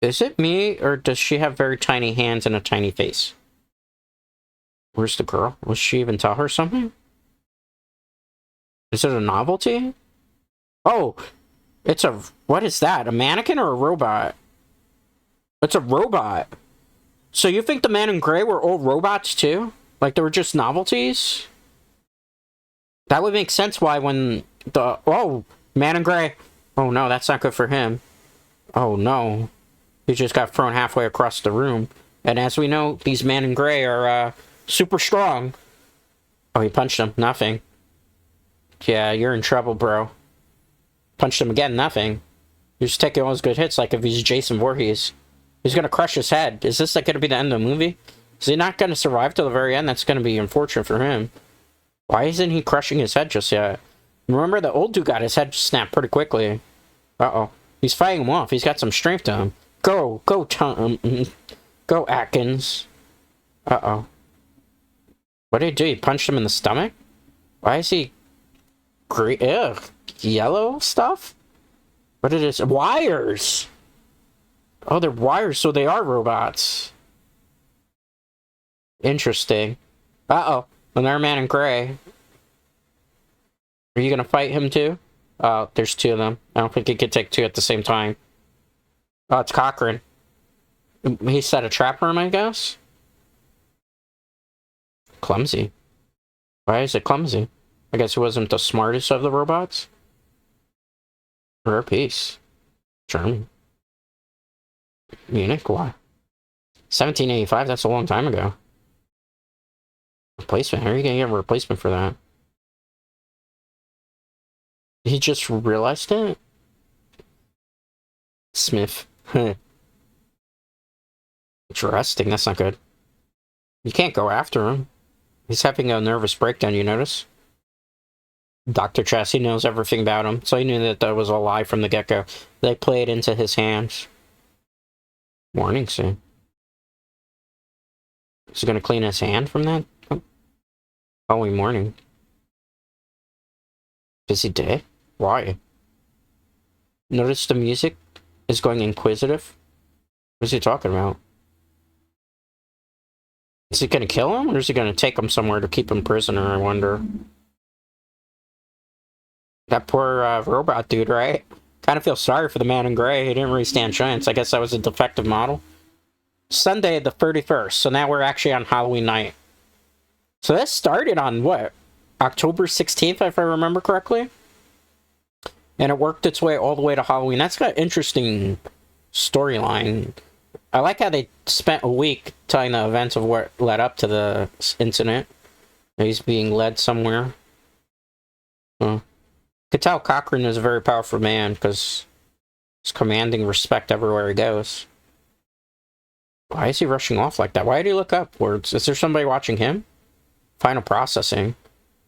Is it me, or does she have very tiny hands and a tiny face? Where's the girl? Will she even tell her something? Is it a novelty? Oh, it's a... What is that? A mannequin or a robot? It's a robot. So you think the man in gray were all robots too? Like they were just novelties? That would make sense why when the... Oh, man in gray. Oh no, that's not good for him. Oh no. He just got thrown halfway across the room. And as we know, these men in gray are, super strong. Oh, he punched him. Nothing. Yeah, you're in trouble, bro. Punched him again. Nothing. He's just taking all his good hits like if he's Jason Voorhees. He's gonna crush his head. Is this like gonna be the end of the movie? Is he not gonna survive till the very end? That's gonna be unfortunate for him. Why isn't he crushing his head just yet? Remember, the old dude got his head snapped pretty quickly. Uh-oh. He's fighting him off. He's got some strength to him. Go, Tom. Go, Atkins. Uh-oh. What did he do? He punched him in the stomach? Why is he... green? Ugh. Yellow stuff? What it is? Wires! Oh, they're wires, so they are robots. Interesting. Uh-oh. Another man in gray. Are you gonna fight him too? Oh, there's two of them. I don't think he could take two at the same time. Oh, it's Cochran. He set a trap for him, I guess? Clumsy. Why is it clumsy? I guess he wasn't the smartest of the robots. Rare piece. German. Munich, why? 1785, that's a long time ago. Replacement? How are you gonna get a replacement for that? He just realized it? Smith. Interesting, that's not good. You can't go after him. He's having a nervous breakdown, you notice? Dr. Chassis knows everything about him, so he knew that that was a lie from the get-go. They played into his hands. Warning soon. Is he gonna clean his hand from that? Following morning. Busy day? Why? Notice the music is going inquisitive? What is he talking about? Is he gonna kill him, or is he gonna take him somewhere to keep him prisoner, I wonder? That poor robot dude, right? Kind of feel sorry for the man in gray. He didn't really stand chance. I guess that was a defective model. Sunday the 31st, so now we're actually on Halloween night. So this started on, what? October 16th, if I remember correctly? And it worked its way all the way to Halloween. That's got an interesting storyline. I like how they spent a week telling the events of what led up to the incident. He's being led somewhere. Could tell Cochrane is a very powerful man because he's commanding respect everywhere he goes. Why is he rushing off like that? Why did he look upwards? Is there somebody watching him? Final processing.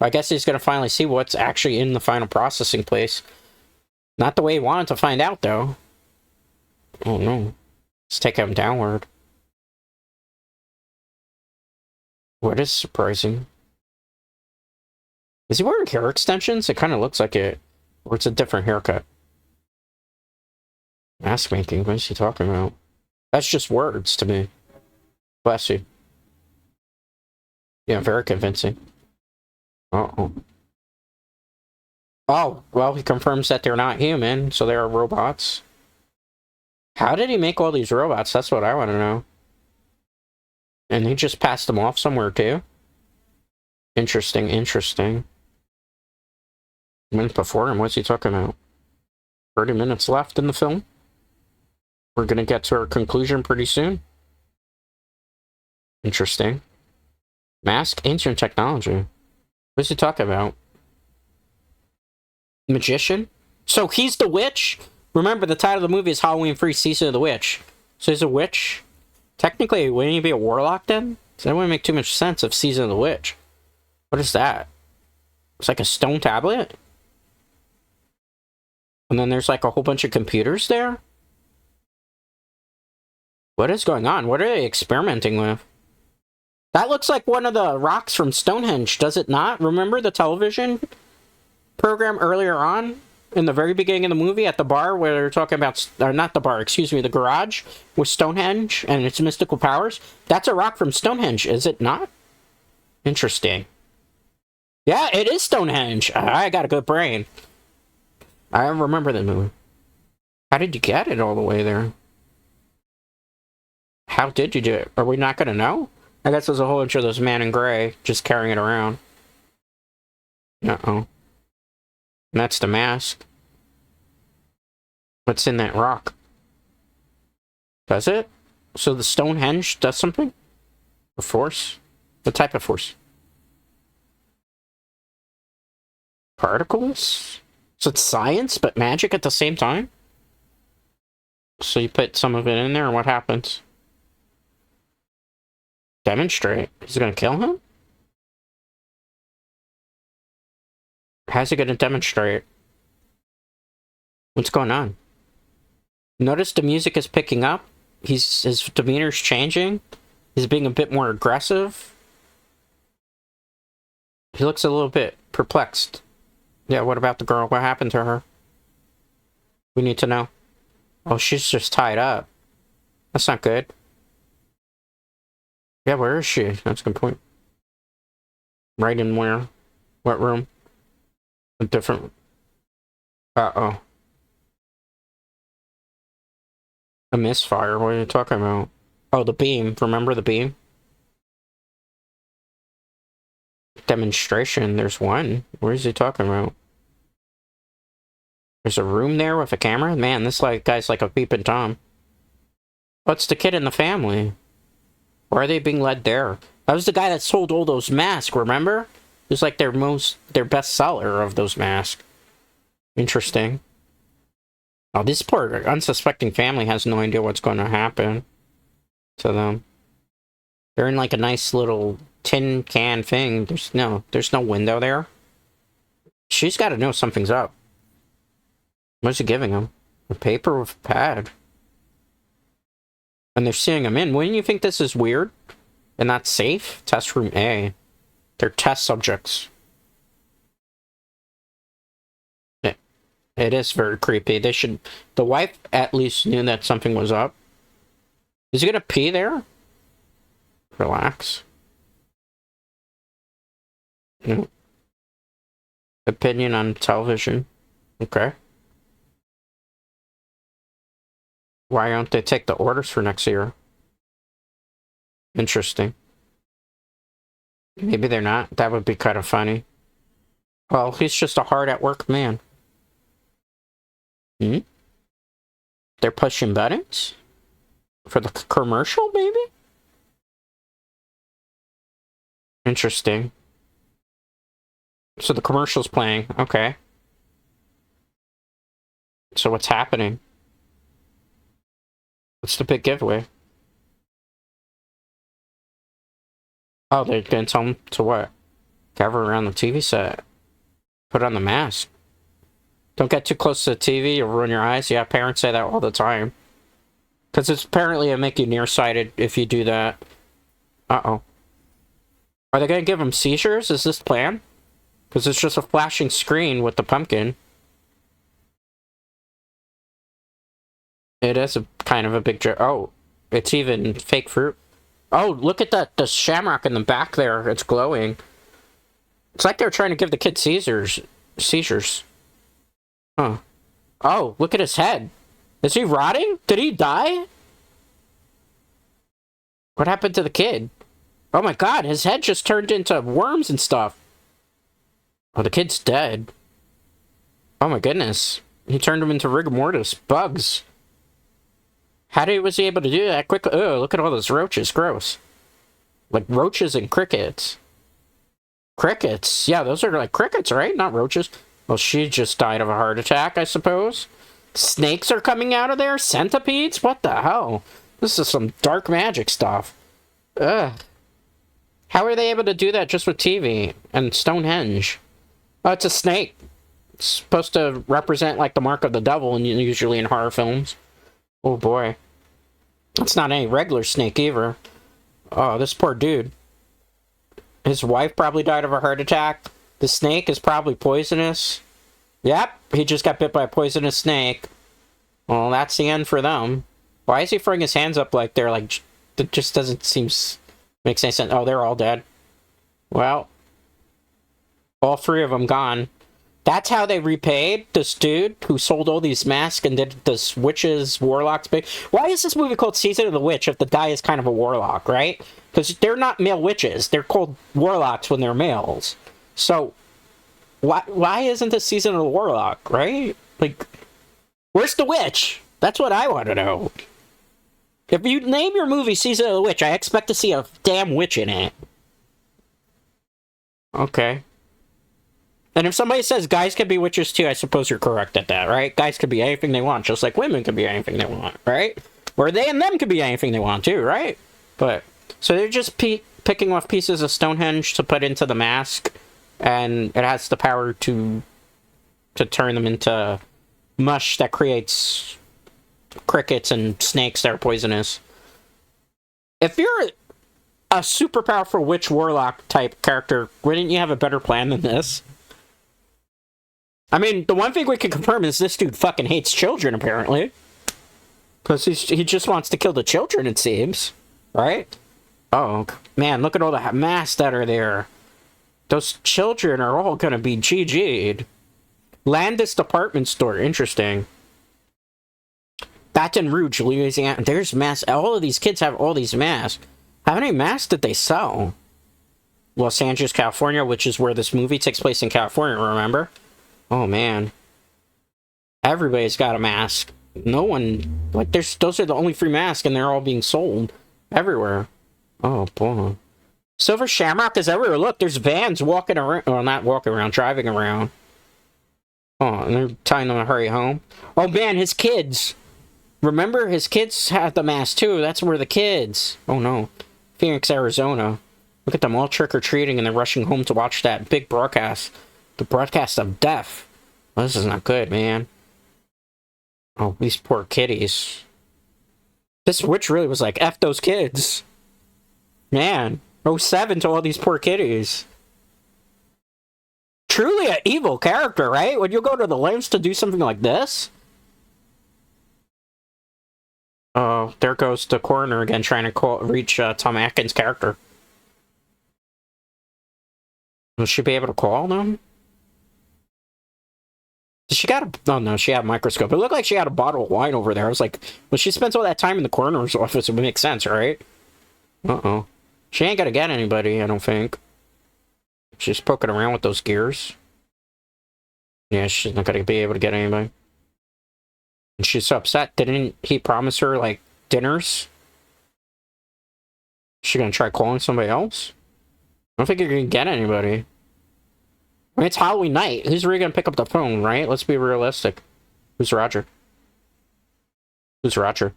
I guess he's going to finally see what's actually in the final processing place. Not the way he wanted to find out, though. Oh, no. Let's take him downward. What is surprising? Is he wearing hair extensions? It kind of looks like it. Or it's a different haircut. Mask making? What is he talking about? That's just words to me. Bless you. Yeah, very convincing. Uh-oh. Oh, well, he confirms that they're not human, so they're robots. How did he make all these robots? That's what I want to know. And he just passed them off somewhere, too? Interesting, interesting. Minutes before him, what's he talking about? 30 minutes left in the film. We're gonna get to our conclusion pretty soon. Interesting. Mask, ancient technology. What's he talking about? Magician? So he's the witch? Remember, the title of the movie is Halloween Free Season of the Witch. So he's a witch? Technically, wouldn't he be a warlock then? So that wouldn't make too much sense of Season of the Witch. What is that? It's like a stone tablet? And then there's like a whole bunch of computers there? What is going on? What are they experimenting with? That looks like one of the rocks from Stonehenge, does it not? Remember the television program earlier on? In the very beginning of the movie at the bar where they're talking about... Or not the bar, excuse me, the garage with Stonehenge and its mystical powers? That's a rock from Stonehenge, is it not? Interesting. Yeah, it is Stonehenge. I got a good brain. I remember the movie. How did you get it all the way there? How did you do it? Are we not going to know? I guess there's a whole bunch of those man in gray just carrying it around. Uh-oh. And that's the mask. What's in that rock? Does it? So the Stonehenge does something? A force? What type of force? Particles? So it's science, but magic at the same time? So you put some of it in there, and what happens? Demonstrate. He's gonna kill him? How's he gonna demonstrate? What's going on? Notice the music is picking up. His demeanor's changing. He's being a bit more aggressive. He looks a little bit perplexed. Yeah, what about the girl? What happened to her? We need to know. Oh, she's just tied up. That's not good. Yeah, where is she? That's a good point. Right in where? What room? A different... Uh-oh. A misfire? What are you talking about? Oh, the beam. Remember the beam? Demonstration. There's one. Where is he talking about? There's a room there with a camera? Man, this guy's like a peeping Tom. What's the kid in the family? Why are they being led there? That was the guy that sold all those masks, remember? It was like their best seller of those masks. Interesting. Oh, this poor unsuspecting family has no idea what's going to happen to them. They're in like a nice little tin can thing. There's no window there. She's got to know something's up. What's he giving him? A paper with a pad. And they're seeing him in. Wouldn't you think this is weird? And not safe? Test room A. They're test subjects. It is very creepy. They should... The wife at least knew that something was up. Is he gonna pee there? Relax. Opinion on television. Okay. Why don't they take the orders for next year? Interesting. Maybe they're not. That would be kind of funny. Well, he's just a hard-at-work man. They're pushing buttons? For the commercial, maybe? Interesting. So the commercial's playing. Okay. So what's happening? What's the big giveaway? Oh, they're gonna tell him to what? Gather around the TV set. Put on the mask. Don't get too close to the TV, you'll ruin your eyes. Yeah, parents say that all the time. Because it's apparently it'll make you nearsighted if you do that. Uh-oh. Are they gonna give him seizures? Is this the plan? Because it's just a flashing screen with the pumpkin. It is a kind of a big joke. Oh, it's even fake fruit. Oh, look at that, the shamrock in the back there. It's glowing. It's like they're trying to give the kid seizures. Huh. Oh, look at his head. Is he rotting? Did he die? What happened to the kid? Oh my god, his head just turned into worms and stuff. Oh, the kid's dead. Oh my goodness. He turned him into rigor mortis. Bugs. Was he able to do that quickly? Oh, look at all those roaches. Gross. Like roaches and crickets. Crickets. Yeah, those are like crickets, right? Not roaches. Well, she just died of a heart attack, I suppose. Snakes are coming out of there? Centipedes? What the hell? This is some dark magic stuff. Ugh. How are they able to do that just with TV and Stonehenge? Oh, it's a snake. It's supposed to represent, like, the mark of the devil, and usually in horror films. Oh, boy. It's not any regular snake, either. Oh, this poor dude. His wife probably died of a heart attack. The snake is probably poisonous. Yep, he just got bit by a poisonous snake. Well, that's the end for them. Why is he throwing his hands up like they're like... That just doesn't seem... Makes any sense. Oh, they're all dead. Well. All three of them gone. That's how they repaid this dude who sold all these masks and did this witches, warlocks big. Why is this movie called Season of the Witch if the guy is kind of a warlock, right? Because they're not male witches. They're called warlocks when they're males. So, why isn't this Season of the Warlock, right? Like, where's the witch? That's what I want to know. If you name your movie Season of the Witch, I expect to see a damn witch in it. Okay. And if somebody says guys can be witches too, I suppose you're correct at that, right? Guys can be anything they want, just like women can be anything they want, right? Or they and them can be anything they want too, right? But, so they're just picking off pieces of Stonehenge to put into the mask, and it has the power to turn them into mush that creates crickets and snakes that are poisonous. If you're a super powerful witch warlock type character, wouldn't you have a better plan than this? I mean, the one thing we can confirm is this dude fucking hates children, apparently. Because he just wants to kill the children, it seems. Right? Oh, man, look at all the masks that are there. Those children are all gonna be GG'd. Landis Department Store, interesting. Baton Rouge, Louisiana. There's masks. All of these kids have all these masks. How many masks did they sell? Los Angeles, California, which is where this movie takes place in California, remember? Oh, man. Everybody's got a mask. No one... Like, those are the only free masks, and they're all being sold everywhere. Oh, boy. Silver Shamrock is everywhere. Look, there's vans walking around. Well, not walking around, driving around. Oh, and they're telling them to hurry home. Oh, man, his kids. Remember, his kids had the mask, too. That's where the kids... Oh, no. Phoenix, Arizona. Look at them all trick-or-treating, and they're rushing home to watch that big broadcast. The broadcast of death. Well, this is not good, man. Oh, these poor kitties. This witch really was like, F those kids. Man. 07 to all these poor kitties. Truly an evil character, right? When you go to the lengths to do something like this? Oh, there goes the coroner again, trying to reach Tom Atkins' character. Will she be able to call them? She got a... Oh, no, she had a microscope. It looked like she had a bottle of wine over there. I was like, well, she spends all that time in the coroner's office. It would make sense, right? Uh-oh. She ain't gonna get anybody, I don't think. She's poking around with those gears. Yeah, she's not gonna be able to get anybody. And she's so upset. Didn't he promise her, like, dinners? Is she gonna try calling somebody else? I don't think you're gonna get anybody. I mean, it's Halloween night. Who's really gonna pick up the phone, right? Let's be realistic. Who's Roger? Who's Roger?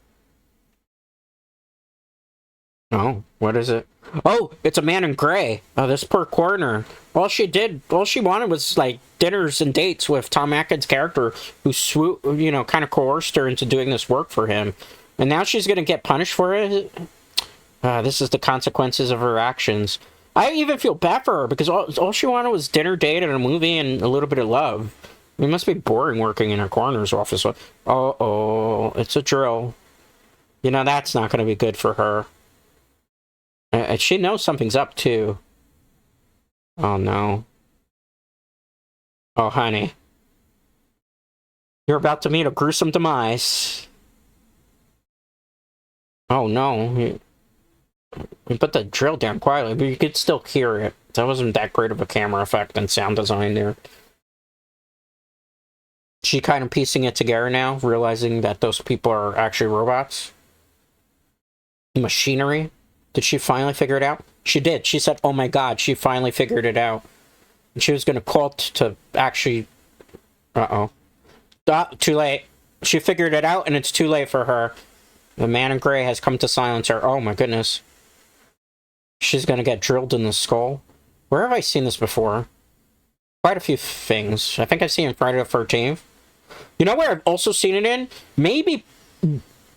Oh, what is it? Oh, it's a man in gray. Oh, this poor coroner. All she wanted was, like, dinners and dates with Tom Atkins' character, who, kind of coerced her into doing this work for him. And now she's gonna get punished for it? This is the consequences of her actions. I even feel bad for her, because all she wanted was dinner, date, and a movie, and a little bit of love. It must be boring working in a coroner's office. Oh, it's a drill. You know, that's not gonna be good for her. And she knows something's up, too. Oh, no. Oh, honey. You're about to meet a gruesome demise. Oh, no. We put the drill down quietly, but you could still hear it. That wasn't that great of a camera effect and sound design there. She kind of piecing it together now, realizing that those people are actually robots. Machinery. Did she finally figure it out? She did. She said, oh my god, she finally figured it out. And she was going to call to actually... Uh-oh. Too late. She figured it out, and it's too late for her. The man in gray has come to silence her. Oh my goodness. She's going to get drilled in the skull. Where have I seen this before? Quite a few things. I think I've seen it Friday the 13th. You know where I've also seen it in? Maybe...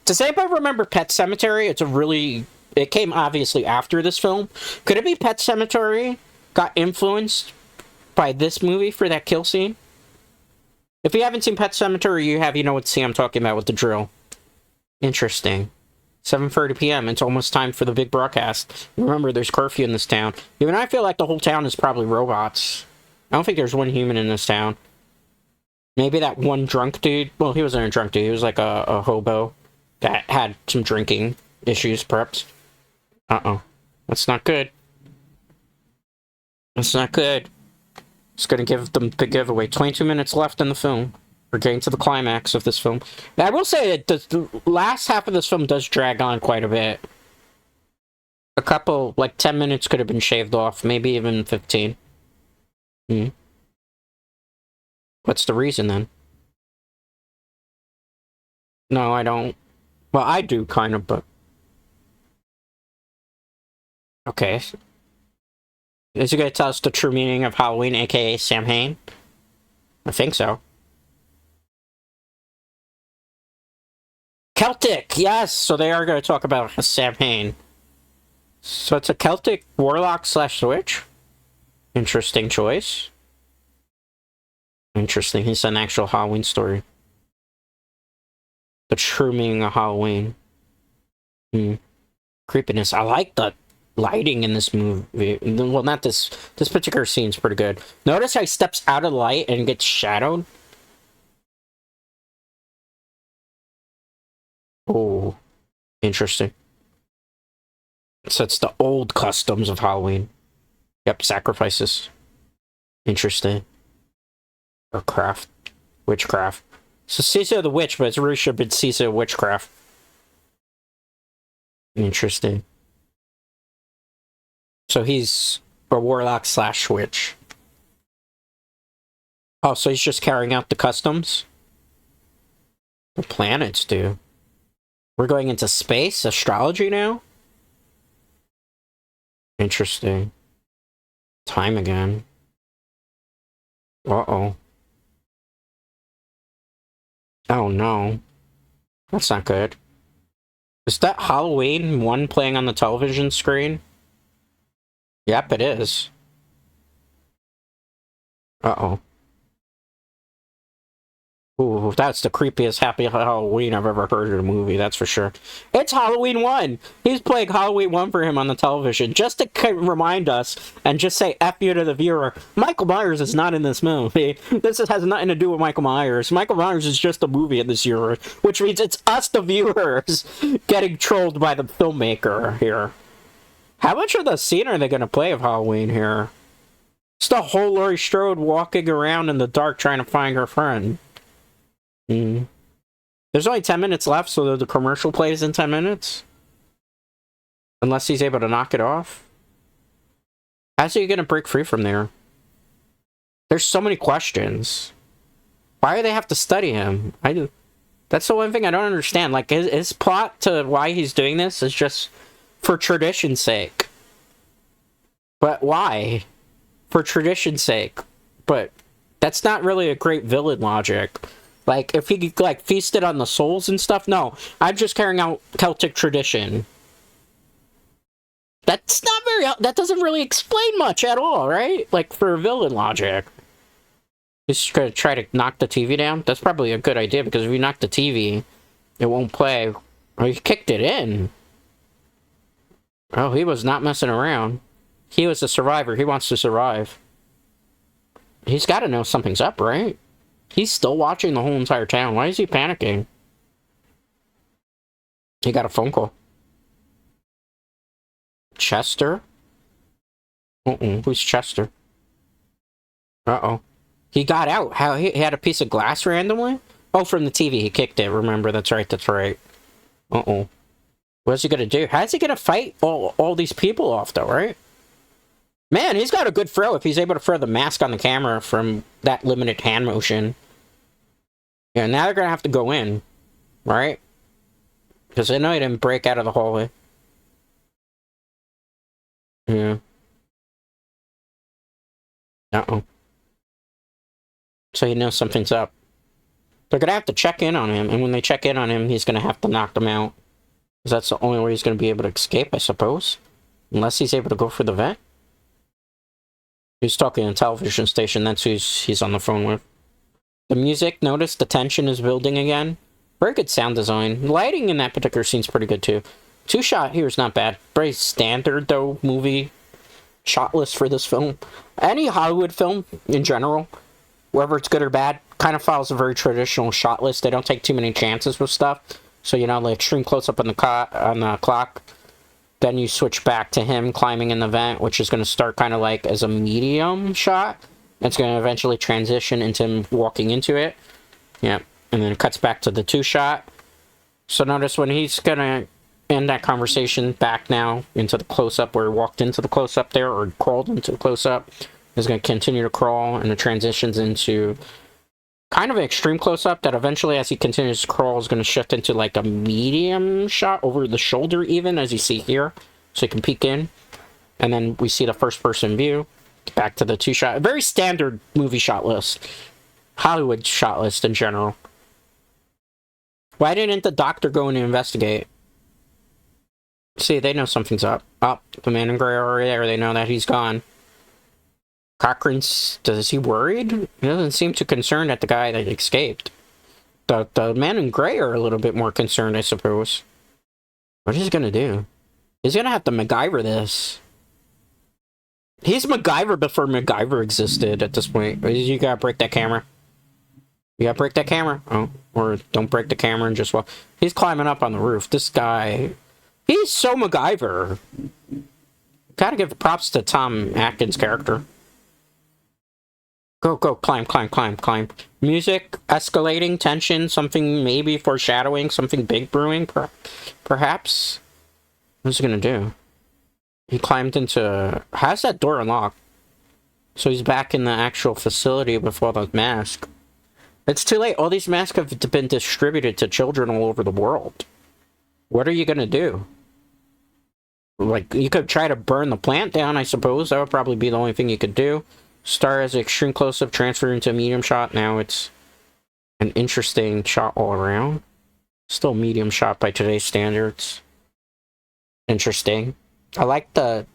Does anybody remember Pet Sematary? It's a really... It came obviously after this film. Could it be Pet Sematary got influenced by this movie for that kill scene? If you haven't seen Pet Sematary, you know what scene I'm talking about with the drill. Interesting. 7:30 p.m. It's almost time for the big broadcast. Remember, there's curfew in this town. Even I feel like the whole town is probably robots. I don't think there's one human in this town. Maybe that one drunk dude. Well, he wasn't a drunk dude. He was like a hobo that had some drinking issues, perhaps. Uh-oh. That's not good. That's not good. It's gonna give them the giveaway. 22 minutes left in the film. We're getting to the climax of this film. I will say that the last half of this film does drag on quite a bit. A couple, like 10 minutes could have been shaved off. Maybe even 15. What's the reason, then? No, I don't. Well, I do, kind of, but... Okay. Is he gonna tell us the true meaning of Halloween, aka Samhain? I think so. Celtic! Yes! So they are gonna talk about Samhain. So it's a Celtic warlock slash witch? Interesting choice. Interesting. It's an actual Halloween story. The true meaning of Halloween. Creepiness. I like the lighting in this movie. Well, not this. This particular scene's pretty good. Notice how he steps out of the light and gets shadowed? Oh. Interesting. So it's the old customs of Halloween. Yep, sacrifices. Interesting. Or craft. Witchcraft. So Cisa the Witch, but it's really should have been Cisa Witchcraft. Interesting. So he's a warlock / witch. Oh, so he's just carrying out the customs? The planets do. We're going into space? Astrology now? Interesting. Time again. Uh-oh. Oh no. That's not good. Is that Halloween 1 playing on the television screen? Yep, it is. Uh-oh. Ooh, that's the creepiest Happy Halloween I've ever heard in a movie, that's for sure. It's Halloween 1! He's playing Halloween 1 for him on the television, just to remind us, and just say F you to the viewer, Michael Myers is not in this movie. This has nothing to do with Michael Myers. Michael Myers is just a movie in this universe, which means it's us, the viewers, getting trolled by the filmmaker here. How much of the scene are they going to play of Halloween here? It's the whole Laurie Strode walking around in the dark trying to find her friend. There's only 10 minutes left, so the commercial plays in 10 minutes? Unless he's able to knock it off? How's he gonna break free from there? There's so many questions. Why do they have to study him? That's the one thing I don't understand. Like, his plot to why he's doing this is just for tradition's sake. But why? For tradition's sake. But that's not really a great villain logic. Like, if he, like, feasted on the souls and stuff, no. I'm just carrying out Celtic tradition. That's not very... That doesn't really explain much at all, right? Like, for villain logic. He's gonna try to knock the TV down? That's probably a good idea, because if you knock the TV, it won't play. Oh, he kicked it in. Oh, he was not messing around. He was a survivor. He wants to survive. He's got to know something's up, right? He's still watching the whole entire town. Why is he panicking? He got a phone call. Chester? Who's Chester? Uh-oh. He got out. How he had a piece of glass randomly? Oh, from the TV. He kicked it. Remember, that's right. That's right. Uh-oh. What's he gonna do? How's he gonna fight all these people off, though, right? Man, he's got a good throw if he's able to throw the mask on the camera from that limited hand motion. Yeah, now they're gonna have to go in, right? Because I know he didn't break out of the hallway. Yeah. Uh-oh. So he knows something's up. They're gonna have to check in on him, and when they check in on him, he's gonna have to knock them out. Because that's the only way he's gonna be able to escape, I suppose. Unless he's able to go for the vet. He's talking to a television station, that's who he's on the phone with. The music, notice the tension is building again. Very good sound design. Lighting in that particular scene's pretty good too. 2-shot here is not bad. Very standard though, movie shot list for this film. Any Hollywood film in general, whether it's good or bad, kind of follows a very traditional shot list. They don't take too many chances with stuff. So, you know, the extreme close-up on the clock. Then you switch back to him climbing in the vent, which is going to start kind of like as a medium shot. It's going to eventually transition into him walking into it. Yep. And then it cuts back to the 2-shot. So notice when he's going to end that conversation back now into the close-up where he walked into the close-up there or crawled into the close-up. He's going to continue to crawl and it transitions into kind of an extreme close-up that eventually as he continues to crawl is going to shift into like a medium shot over the shoulder even as you see here. So you can peek in. And then we see the first-person view. Back to the 2-shot. Very standard movie shot list. Hollywood shot list in general. Why didn't the doctor go and investigate? See, they know something's up. Oh, the man in gray are already there. They know that he's gone. Cochrane's... Is he worried? He doesn't seem too concerned at the guy that escaped. The man in gray are a little bit more concerned, I suppose. What is he gonna do? He's gonna have to MacGyver this. He's MacGyver before MacGyver existed at this point. You gotta break that camera. You gotta break that camera. Oh, or don't break the camera and just walk. He's climbing up on the roof. This guy... He's so MacGyver. Gotta give props to Tom Atkins' character. Go, go, climb, climb, climb, climb. Music, escalating, tension, something maybe foreshadowing, something big brewing, perhaps? What's he gonna do? He climbed into... How's that door unlocked? So he's back in the actual facility with all the masks. It's too late. All these masks have been distributed to children all over the world. What are you gonna do? Like, you could try to burn the plant down, I suppose. That would probably be the only thing you could do. Star as extreme close-up, transferred into a medium shot. Now it's an interesting shot all around. Still medium shot by today's standards. Interesting. I like the...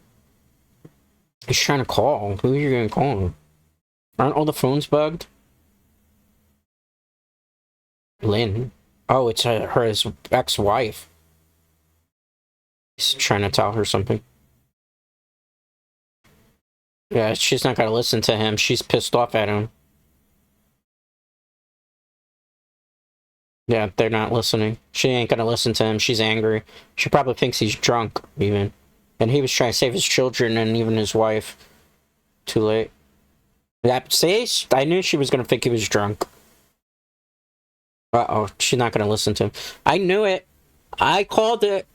He's trying to call. Who are you gonna call? Aren't all the phones bugged? Lynn. Oh, it's his ex-wife. He's trying to tell her something. Yeah, she's not gonna listen to him. She's pissed off at him. Yeah, they're not listening. She ain't gonna listen to him. She's angry. She probably thinks he's drunk, even. And he was trying to save his children and even his wife. Too late. See? I knew she was gonna think he was drunk. Uh-oh, she's not gonna listen to him. I knew it. I called it.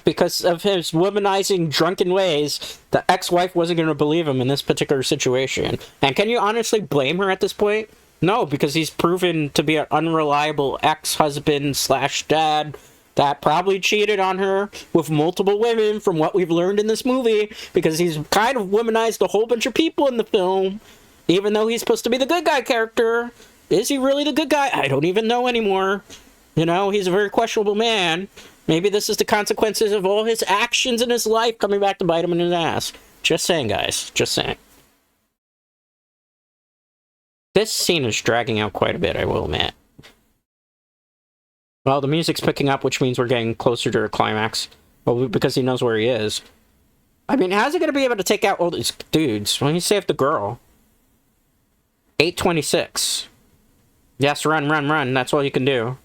Because of his womanizing drunken ways, the ex-wife wasn't going to believe him in this particular situation. And can you honestly blame her at this point? No, because he's proven to be an unreliable ex-husband slash dad that probably cheated on her with multiple women from what we've learned in this movie, because he's kind of womanized a whole bunch of people in the film, even though he's supposed to be the good guy character. Is he really the good guy? I don't even know anymore. You know, he's a very questionable man. Maybe this is the consequences of all his actions in his life coming back to bite him in his ass. Just saying, guys. Just saying. This scene is dragging out quite a bit, I will admit. Well, the music's picking up, which means we're getting closer to a climax. Well, because he knows where he is. I mean, how's he going to be able to take out all these dudes? Well, he saved the girl. 8:26. Yes, run, run, run. That's all you can do.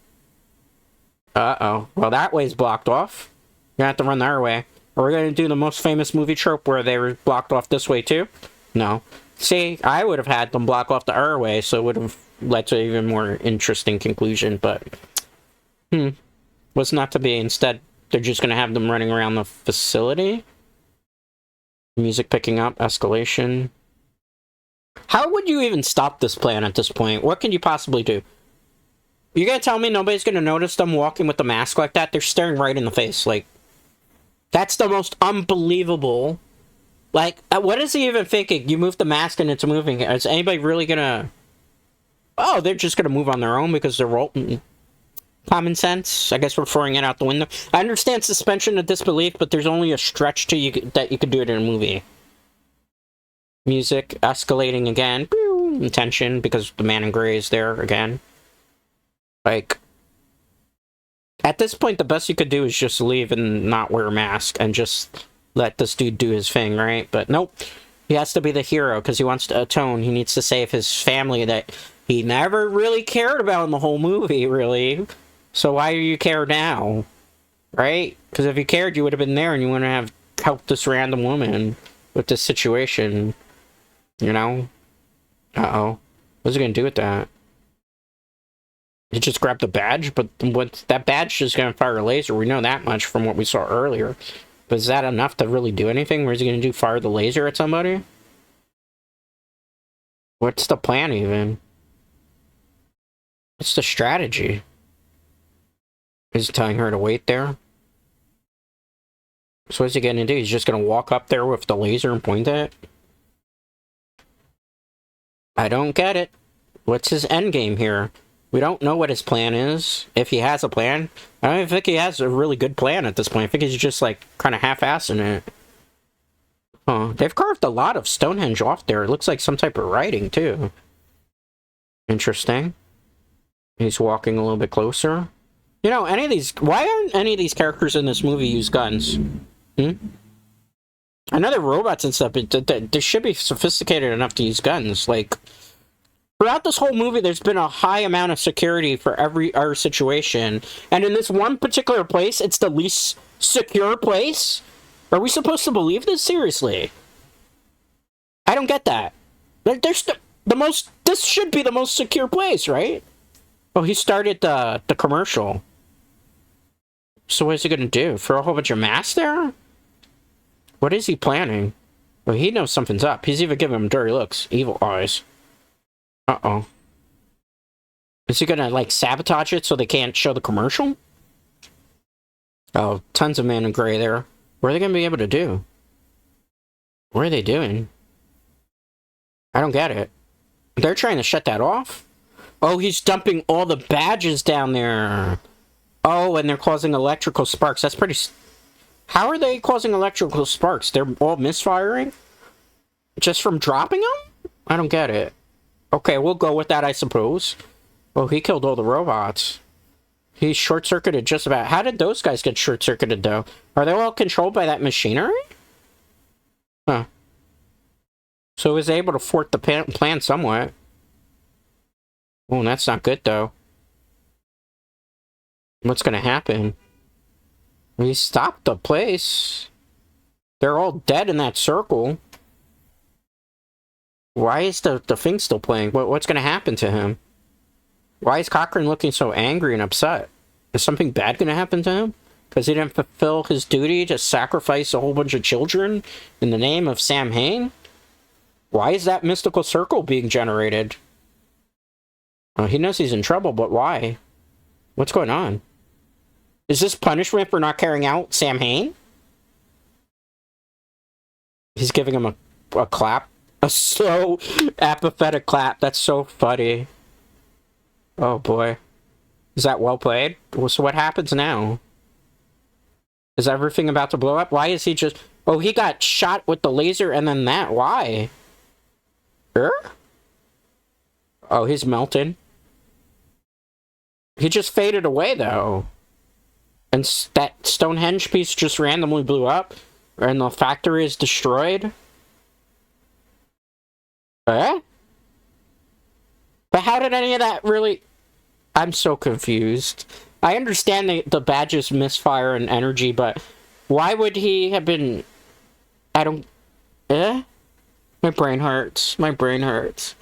Uh-oh. Well, that way's blocked off. You're gonna have to run the other way. Are we gonna do the most famous movie trope where they were blocked off this way too? No. See, I would have had them block off the other way, so it would have led to an even more interesting conclusion, but... was not to be. Instead, they're just gonna have them running around the facility. Music picking up, escalation. How would you even stop this plan at this point? What can you possibly do? You gonna tell me nobody's gonna notice them walking with the mask like that? They're staring right in the face, like... That's the most unbelievable... Like, what is he even thinking? You move the mask and it's moving. Is anybody really gonna... Oh, they're just gonna move on their own because they're rolling. Common sense? I guess we're throwing it out the window. I understand suspension of disbelief, but there's only a stretch to you that you could do it in a movie. Music escalating again. Tension, because the man in gray is there again. Like, at this point, the best you could do is just leave and not wear a mask and just let this dude do his thing, right? But nope. He has to be the hero because he wants to atone. He needs to save his family that he never really cared about in the whole movie, really. So why do you care now? Right? Because if you cared, you would have been there and you wouldn't have helped this random woman with this situation. You know? Uh-oh. What's he gonna do with that? He just grabbed the badge, but what, that badge is going to fire a laser. We know that much from what we saw earlier. But is that enough to really do anything? Where's he going to do? Fire the laser at somebody? What's the plan, even? What's the strategy? Is he telling her to wait there? So what's he going to do? He's just going to walk up there with the laser and point it? I don't get it. What's his endgame here? We don't know what his plan is, if he has a plan. I don't even think he has a really good plan at this point. I think he's just, like, kind of half-assing it. Huh. They've carved a lot of Stonehenge off there. It looks like some type of writing, too. Interesting. He's walking a little bit closer. You know, any of these... Why aren't any of these characters in this movie use guns? I know they're robots and stuff, but they should be sophisticated enough to use guns. Like... Throughout this whole movie, there's been a high amount of security for every situation. And in this one particular place, it's the least secure place. Are we supposed to believe this? Seriously? I don't get that. There's the most... This should be the most secure place, right? Oh, he started the commercial. So what is he gonna do? Throw a whole bunch of masks there? What is he planning? Well, he knows something's up. He's even giving him dirty looks. Evil eyes. Uh-oh. Is he gonna, like, sabotage it so they can't show the commercial? Oh, tons of man in gray there. What are they gonna be able to do? What are they doing? I don't get it. They're trying to shut that off? Oh, he's dumping all the badges down there. Oh, and they're causing electrical sparks. That's pretty... How are they causing electrical sparks? They're all misfiring? Just from dropping them? I don't get it. Okay, we'll go with that, I suppose. Well, he killed all the robots. He short-circuited just about... How did those guys get short-circuited, though? Are they all controlled by that machinery? Huh. So he was able to thwart the plan somewhat. Oh, that's not good, though. What's gonna happen? He stopped the place. They're all dead in that circle. Why is the thing still playing? What's gonna happen to him? Why is Cochran looking so angry and upset? Is something bad gonna happen to him? Because he didn't fulfill his duty to sacrifice a whole bunch of children in the name of Sam Hain? Why is that mystical circle being generated? He knows he's in trouble, but why? What's going on? Is this punishment for not carrying out Sam Hain? He's giving him a clap. A slow, apathetic clap. That's so funny. Oh boy. Is that well played? So what happens now? Is everything about to blow up? Why is he just... Oh, he got shot with the laser and then that. Why? Oh, he's melted. He just faded away, though. And that Stonehenge piece just randomly blew up? And the factory is destroyed? But how did any of that really... I'm so confused. I understand the badges misfire and energy, but why would he have been... I don't... My brain hurts. My brain hurts.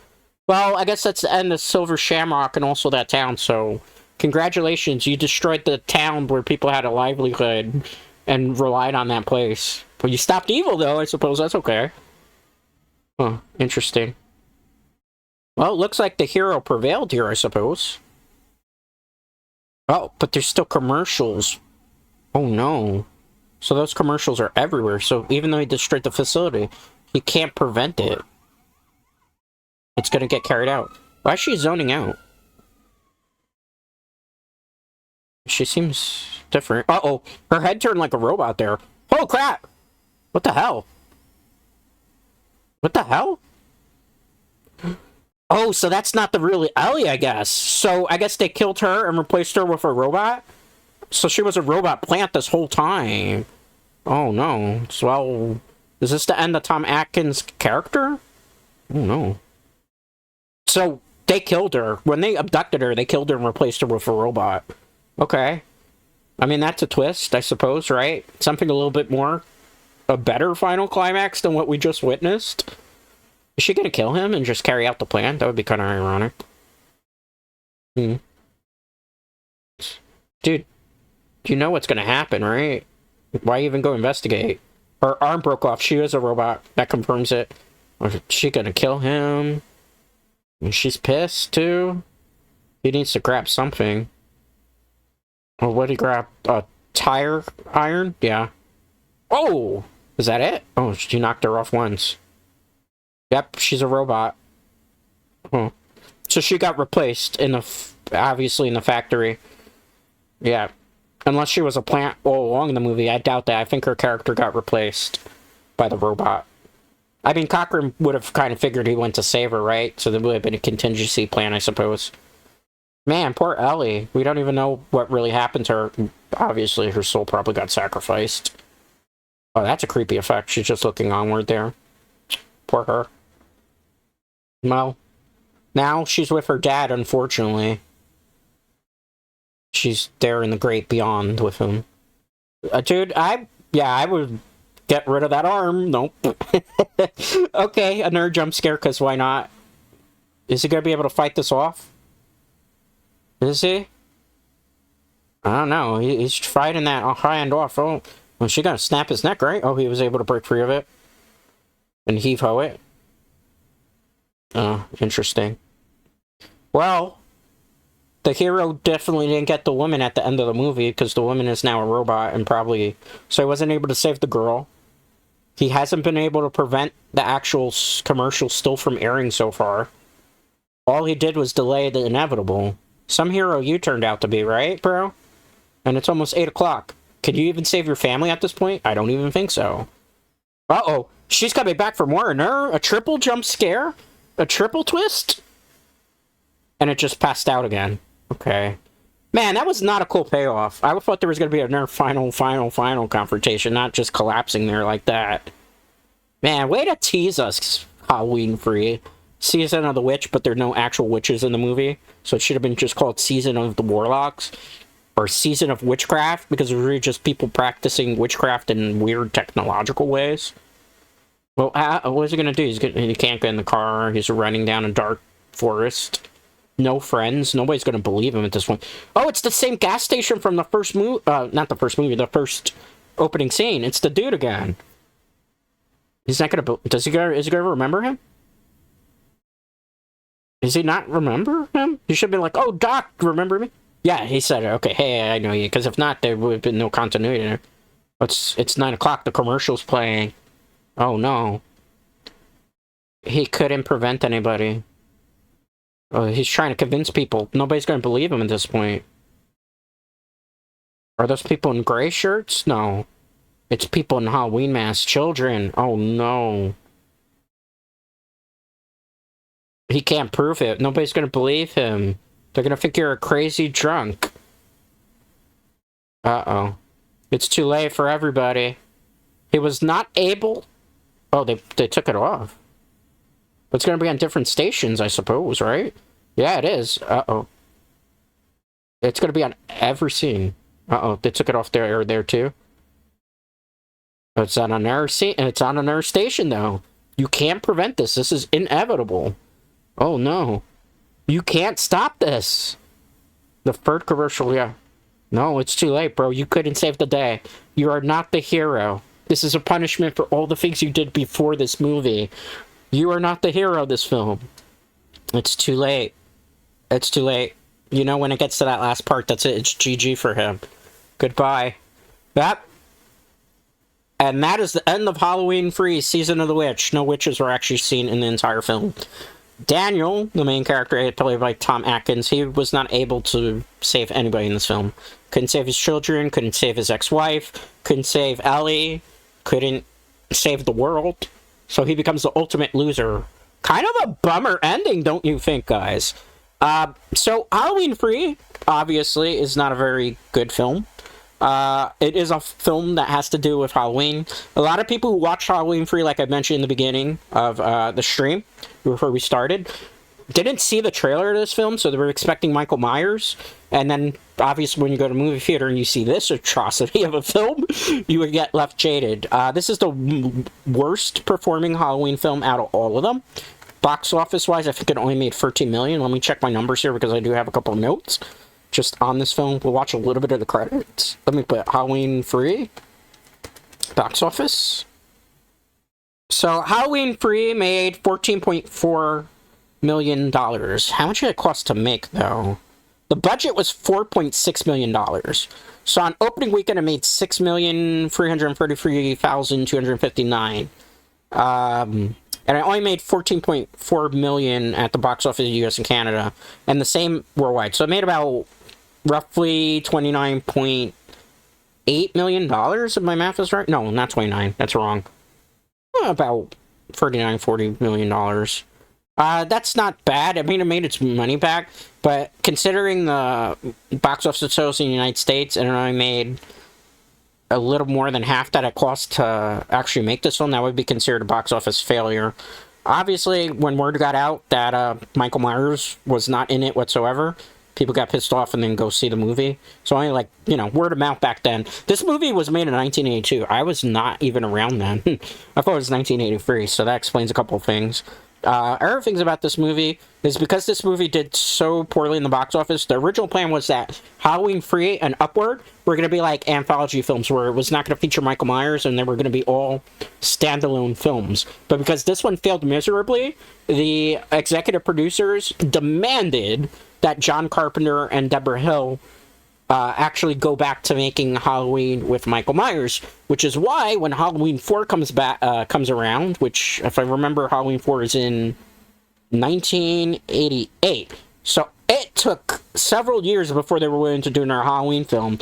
Well, I guess that's the end of Silver Shamrock and also that town, so... Congratulations, you destroyed the town where people had a livelihood and relied on that place. But you stopped evil, though, I suppose that's okay. Huh, interesting. Well, it looks like the hero prevailed here, I suppose. Oh, but there's still commercials. Oh, no. So those commercials are everywhere, so even though he destroyed the facility, he can't prevent it. It's gonna get carried out. Why is she zoning out? She seems different. Uh-oh. Her head turned like a robot there. Oh, crap! What the hell? What the hell? Oh, so that's not the real Ellie, I guess. So, I guess they killed her and replaced her with a robot? So she was a robot plant this whole time. Oh, no. So, well, is this the end of Tom Atkins' character? Oh, no. So, they killed her. When they abducted her, they killed her and replaced her with a robot. Okay. I mean, that's a twist, I suppose, right? Something a little bit more... A better final climax than what we just witnessed? Is she gonna kill him and just carry out the plan? That would be kind of ironic. Dude, you know what's gonna happen, right? Why even go investigate? Her arm broke off. She is a robot. That confirms it. Or is she gonna kill him? And she's pissed, too? He needs to grab something. Or what did he grab? A tire iron? Yeah. Oh! Is that it? Oh, she knocked her off once. Yep, she's a robot. Huh. So she got replaced in the... obviously in the factory. Yeah. Unless she was a plant all along in the movie, I doubt that. I think her character got replaced by the robot. I mean, Cochran would have kind of figured he went to save her, right? So there would have been a contingency plan, I suppose. Man, poor Ellie. We don't even know what really happened to her. Obviously, her soul probably got sacrificed. Oh, that's a creepy effect. She's just looking onward there. Poor her. Well, now she's with her dad, unfortunately. She's there in the great beyond with him. Dude, I would Get rid of that arm. Nope. Okay, another jump scare, because why not? Is he going to be able to fight this off? Is he? I don't know. He's fighting that hand off. Oh, well, she going to snap his neck, right? Oh, he was able to break free of it. And heave-ho it. Oh, interesting. Well, the hero definitely didn't get the woman at the end of the movie, because the woman is now a robot, and probably... So he wasn't able to save the girl. He hasn't been able to prevent the actual commercial still from airing so far. All he did was delay the inevitable. Some hero you turned out to be, right, bro? And it's almost 8 o'clock. Can you even save your family at this point? I don't even think so. Uh-oh. She's coming back for more. A triple jump scare? A triple twist? And it just passed out again. Okay. Man, that was not a cool payoff. I thought there was going to be another final confrontation, not just collapsing there like that. Man, way to tease us, Halloween-free. Season of the Witch, but there are no actual witches in the movie. So it should have been just called Season of the Warlocks. Or Season of Witchcraft, because it was really just people practicing witchcraft in weird technological ways. Well, what is he going to do? He can't get in the car. He's running down a dark forest. No friends. Nobody's going to believe him at this point. Oh, it's the same gas station from the first movie. Not the first movie, the first opening scene. It's the dude again. He's not going to... Is he going to remember him? Does he not remember him? He should be like, oh, Doc, remember me? Yeah, he said, okay, hey, I know you. Because if not, there would have been no continuity there. It's 9 o'clock. The commercial's playing. Oh, no. He couldn't prevent anybody. He's trying to convince people. Nobody's going to believe him at this point. Are those people in gray shirts? No. It's people in Halloween masks. Children. Oh, no. He can't prove it. Nobody's going to believe him. They're going to think you're a crazy drunk. Uh-oh. It's too late for everybody. He was not able... Oh, they took it off. It's going to be on different stations, I suppose, right? Yeah, it is. Uh-oh. It's going to be on every scene. Uh-oh, they took it off there too. It's on another scene. It's on another station, though. You can't prevent this. This is inevitable. Oh, no. You can't stop this. The third commercial, yeah. No, it's too late, bro. You couldn't save the day. You are not the hero. This is a punishment for all the things you did before this movie. You are not the hero of this film. It's too late. It's too late. You know, when it gets to that last part, that's it. It's GG for him. Goodbye. Yep. And that is the end of Halloween-free Season of the Witch. No witches were actually seen in the entire film. Daniel, the main character, played by Tom Atkins, he was not able to save anybody in this film. Couldn't save his children, couldn't save his ex-wife, couldn't save Ellie, couldn't save the world. So he becomes the ultimate loser. Kind of a bummer ending, don't you think, guys? So Halloween-free, obviously, is not a very good film. It is a film that has to do with Halloween. A lot of people who watch Halloween-free, like I mentioned in the beginning of the stream, before we started, didn't see the trailer of this film, so they were expecting Michael Myers. And then, obviously, when you go to a movie theater and you see this atrocity of a film, you would get left jaded. This is the worst performing Halloween film out of all of them. Box office-wise, I think it only made $13 million. Let me check my numbers here because I do have a couple of notes just on this film. We'll watch a little bit of the credits. Let me put Halloween-free. Box office. So, Halloween-free made $14.4 million. How much did it cost to make, though? The budget was $4.6 million. So, on opening weekend, it made $6,333,259. And it only made $14.4 million at the box office in the US and Canada. And the same worldwide. So, it made about roughly $29.8 million, if my math is right. No, not 29. That's wrong. About $39-40 million. That's not bad. I mean, it made its money back, but considering the box office sales in the United States, and it only made a little more than half that it cost to actually make this film, that would be considered a box office failure. Obviously, when word got out that Michael Myers was not in it whatsoever, people got pissed off and then go see the movie. So only like, you know, word of mouth back then. This movie was made in 1982. I was not even around then. I thought it was 1983, so that explains a couple of things. Other things about this movie is because this movie did so poorly in the box office, the original plan was that Halloween 3 and upward were going to be like anthology films where it was not going to feature Michael Myers and they were going to be all standalone films. But because this one failed miserably, the executive producers demanded that John Carpenter and Deborah Hill actually go back to making Halloween with Michael Myers, which is why when Halloween 4 comes around, which, if I remember, Halloween 4 is in 1988, so it took several years before they were willing to do another Halloween film.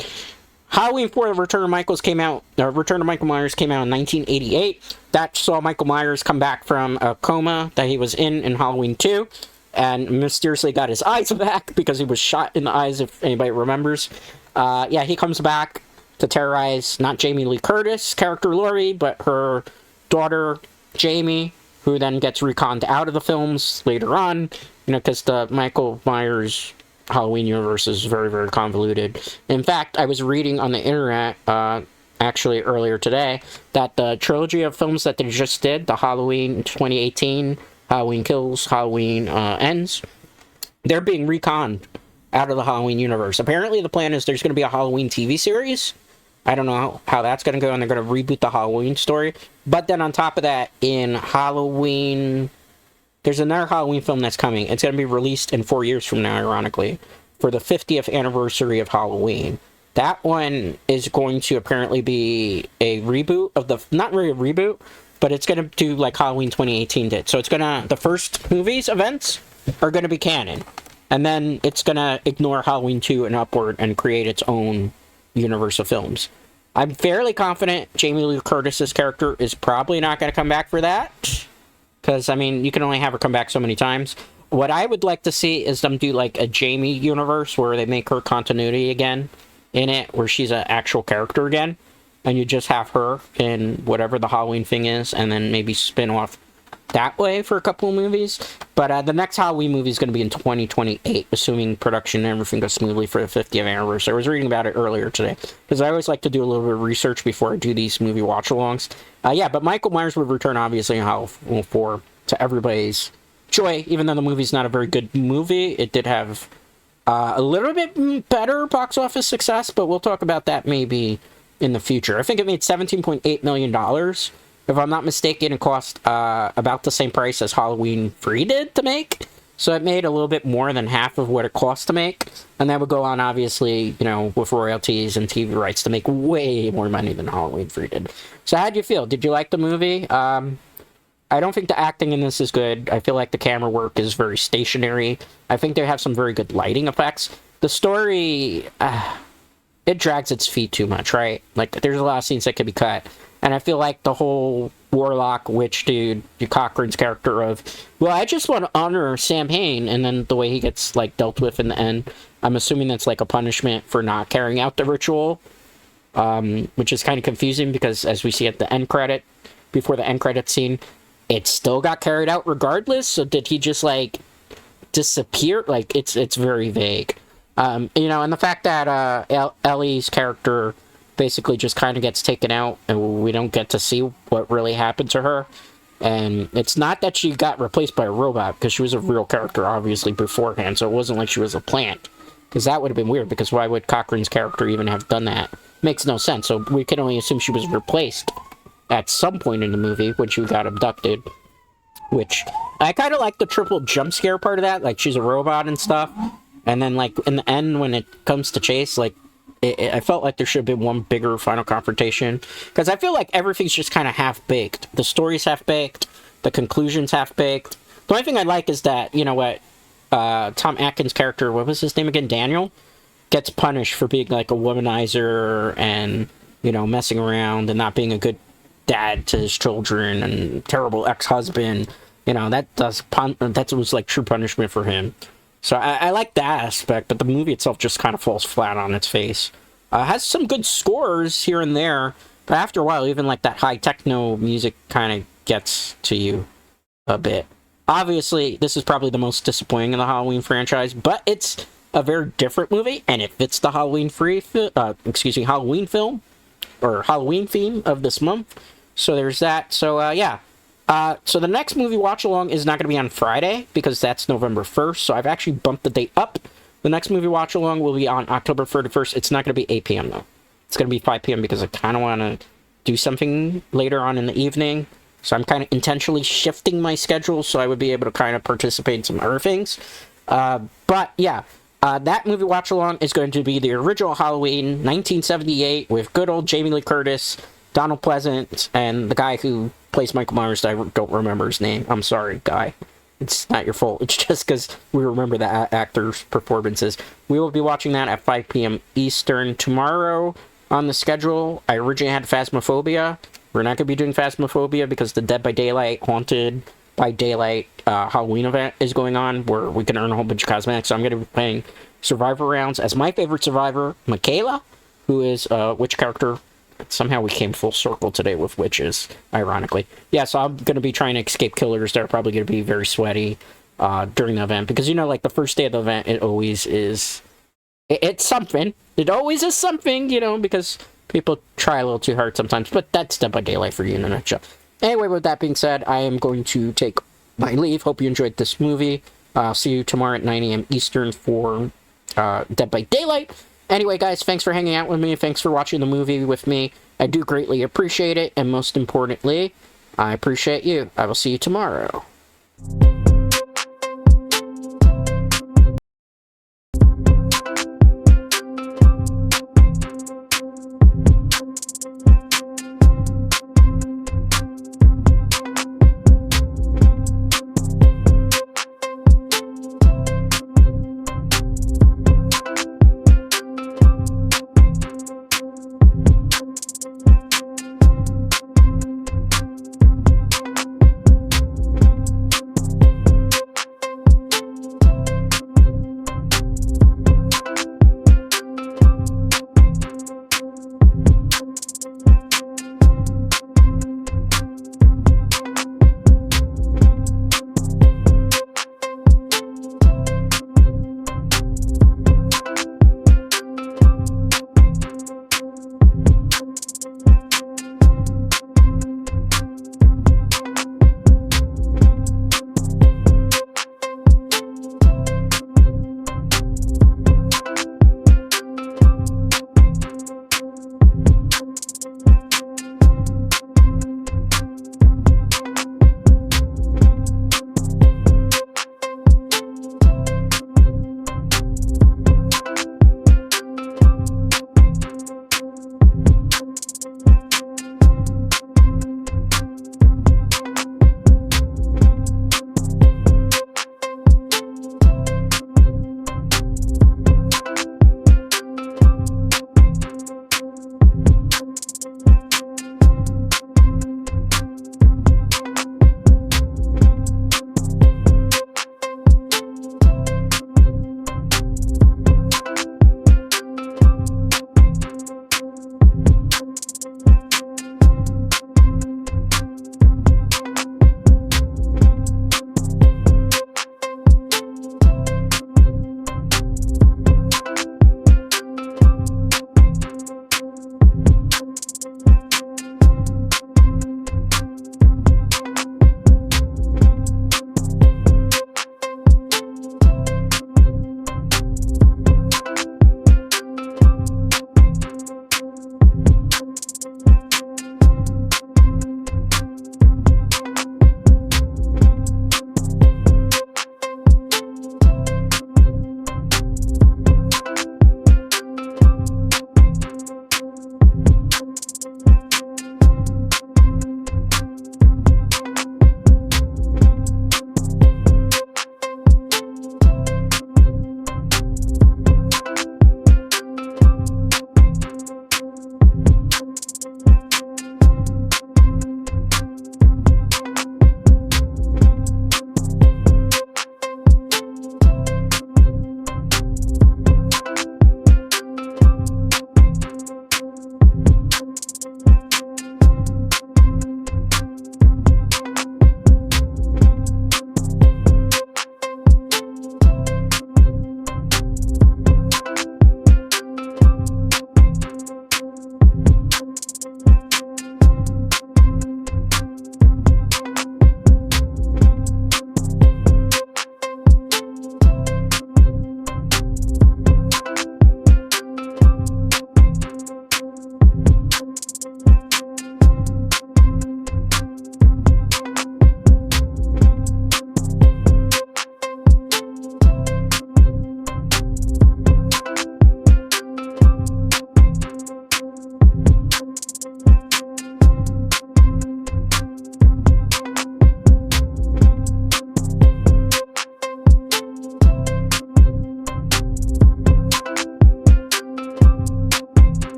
Halloween 4: Return of Michael Myers came out in 1988. That saw Michael Myers come back from a coma that he was in Halloween 2. And mysteriously got his eyes back because he was shot in the eyes, if anybody remembers. Yeah, he comes back to terrorize not Jamie Lee Curtis' character Laurie, but her daughter Jamie, who then gets reconned out of the films later on. You know, because the Michael Myers Halloween universe is very, very convoluted. In fact, I was reading on the internet, actually earlier today, that the trilogy of films that they just did, the Halloween 2018... Halloween Kills, Halloween Ends, they're being reconned out of the Halloween universe. Apparently the plan is there's going to be a Halloween TV series. I don't know how that's going to go, and they're going to reboot the Halloween story. But then on top of that, in Halloween, there's another Halloween film that's coming. It's going to be released in 4 years from now, ironically, for the 50th anniversary of Halloween. That one is going to apparently be a reboot of the, not really a reboot, but it's going to do like Halloween 2018 did. So it's going to, the first movie's events are going to be canon. And then it's going to ignore Halloween 2 and upward and create its own universe of films. I'm fairly confident Jamie Lee Curtis's character is probably not going to come back for that. Because, I mean, you can only have her come back so many times. What I would like to see is them do like a Jamie universe where they make her continuity again in it, where she's an actual character again. And you just have her in whatever the Halloween thing is, and then maybe spin off that way for a couple of movies. But the next Halloween movie is going to be in 2028, assuming production and everything goes smoothly for the 50th anniversary. I was reading about it earlier today, because I always like to do a little bit of research before I do these movie watch-alongs. Yeah, but Michael Myers would return, obviously, in Halloween 4 to everybody's joy. Even though the movie's not a very good movie, it did have a little bit better box office success, but we'll talk about that maybe in the future. I think it made $17.8 million. If I'm not mistaken, it cost about the same price as Halloween 3 did to make. So it made a little bit more than half of what it cost to make. And that would go on, obviously, you know, with royalties and TV rights to make way more money than Halloween 3 did. So how'd you feel? Did you like the movie? I don't think the acting in this is good. I feel like the camera work is very stationary. I think they have some very good lighting effects. The story, it drags its feet too much, right? Like, there's a lot of scenes that could be cut. And I feel like the whole warlock witch dude, Cochrane's character of, well, I just want to honor Sam Hain, and then the way he gets, like, dealt with in the end, I'm assuming that's, like, a punishment for not carrying out the ritual, which is kind of confusing, because as we see at the end credit, before the end credit scene, it still got carried out regardless, so did he just, like, disappear? Like, it's very vague. You know, and the fact that Ellie's character basically just kind of gets taken out and we don't get to see what really happened to her. And it's not that she got replaced by a robot, because she was a real character, obviously, beforehand, so it wasn't like she was a plant. Because that would have been weird, because why would Cochrane's character even have done that? Makes no sense, so we can only assume she was replaced at some point in the movie when she got abducted. Which, I kind of like the triple jump scare part of that, like she's a robot and stuff. And then, like, in the end, when it comes to chase, like, I felt like there should have been one bigger final confrontation. Because I feel like everything's just kind of half-baked. The story's half-baked. The conclusion's half-baked. The only thing I like is that, you know what, Tom Atkins' character, what was his name again? Daniel? Gets punished for being, like, a womanizer and, you know, messing around and not being a good dad to his children and terrible ex-husband. You know, that was, like, true punishment for him. So I like that aspect, but the movie itself just kind of falls flat on its face. Has some good scores here and there, but after a while, even like that high techno music kind of gets to you a bit. Obviously, this is probably the most disappointing in the Halloween franchise, but it's a very different movie, and it fits the Halloween Halloween film, or Halloween theme of this month. So there's that. So, yeah. So the next movie watch-along is not going to be on Friday, because that's November 1st, so I've actually bumped the date up. The next movie watch-along will be on October 31st. It's not going to be 8 p.m., though. It's going to be 5 p.m. because I kind of want to do something later on in the evening. So I'm kind of intentionally shifting my schedule so I would be able to kind of participate in some other things. But, yeah. That movie watch-along is going to be the original Halloween, 1978, with good old Jamie Lee Curtis, Donald Pleasant, and the guy who plays Michael Myers. I don't remember his name. I'm sorry, guy. It's not your fault. It's just because we remember the actors' performances. We will be watching that at 5 p.m. Eastern tomorrow. On the schedule, I originally had Phasmophobia. We're not going to be doing Phasmophobia because the Dead by Daylight, Haunted by Daylight Halloween event is going on, where we can earn a whole bunch of cosmetics. So I'm going to be playing Survivor rounds as my favorite survivor, Michaela, who is a witch character. Somehow we came full circle today with witches, ironically. Yeah, so I'm going to be trying to escape killers that are probably going to be very sweaty during the event. Because, you know, like, the first day of the event, it always is... It's something. It always is something, you know, because people try a little too hard sometimes. But that's Dead by Daylight for you in a nutshell. Anyway, with that being said, I am going to take my leave. Hope you enjoyed this movie. See you tomorrow at 9 a.m. Eastern for Dead by Daylight. Anyway, guys, thanks for hanging out with me. Thanks for watching the movie with me. I do greatly appreciate it. And most importantly, I appreciate you. I will see you tomorrow.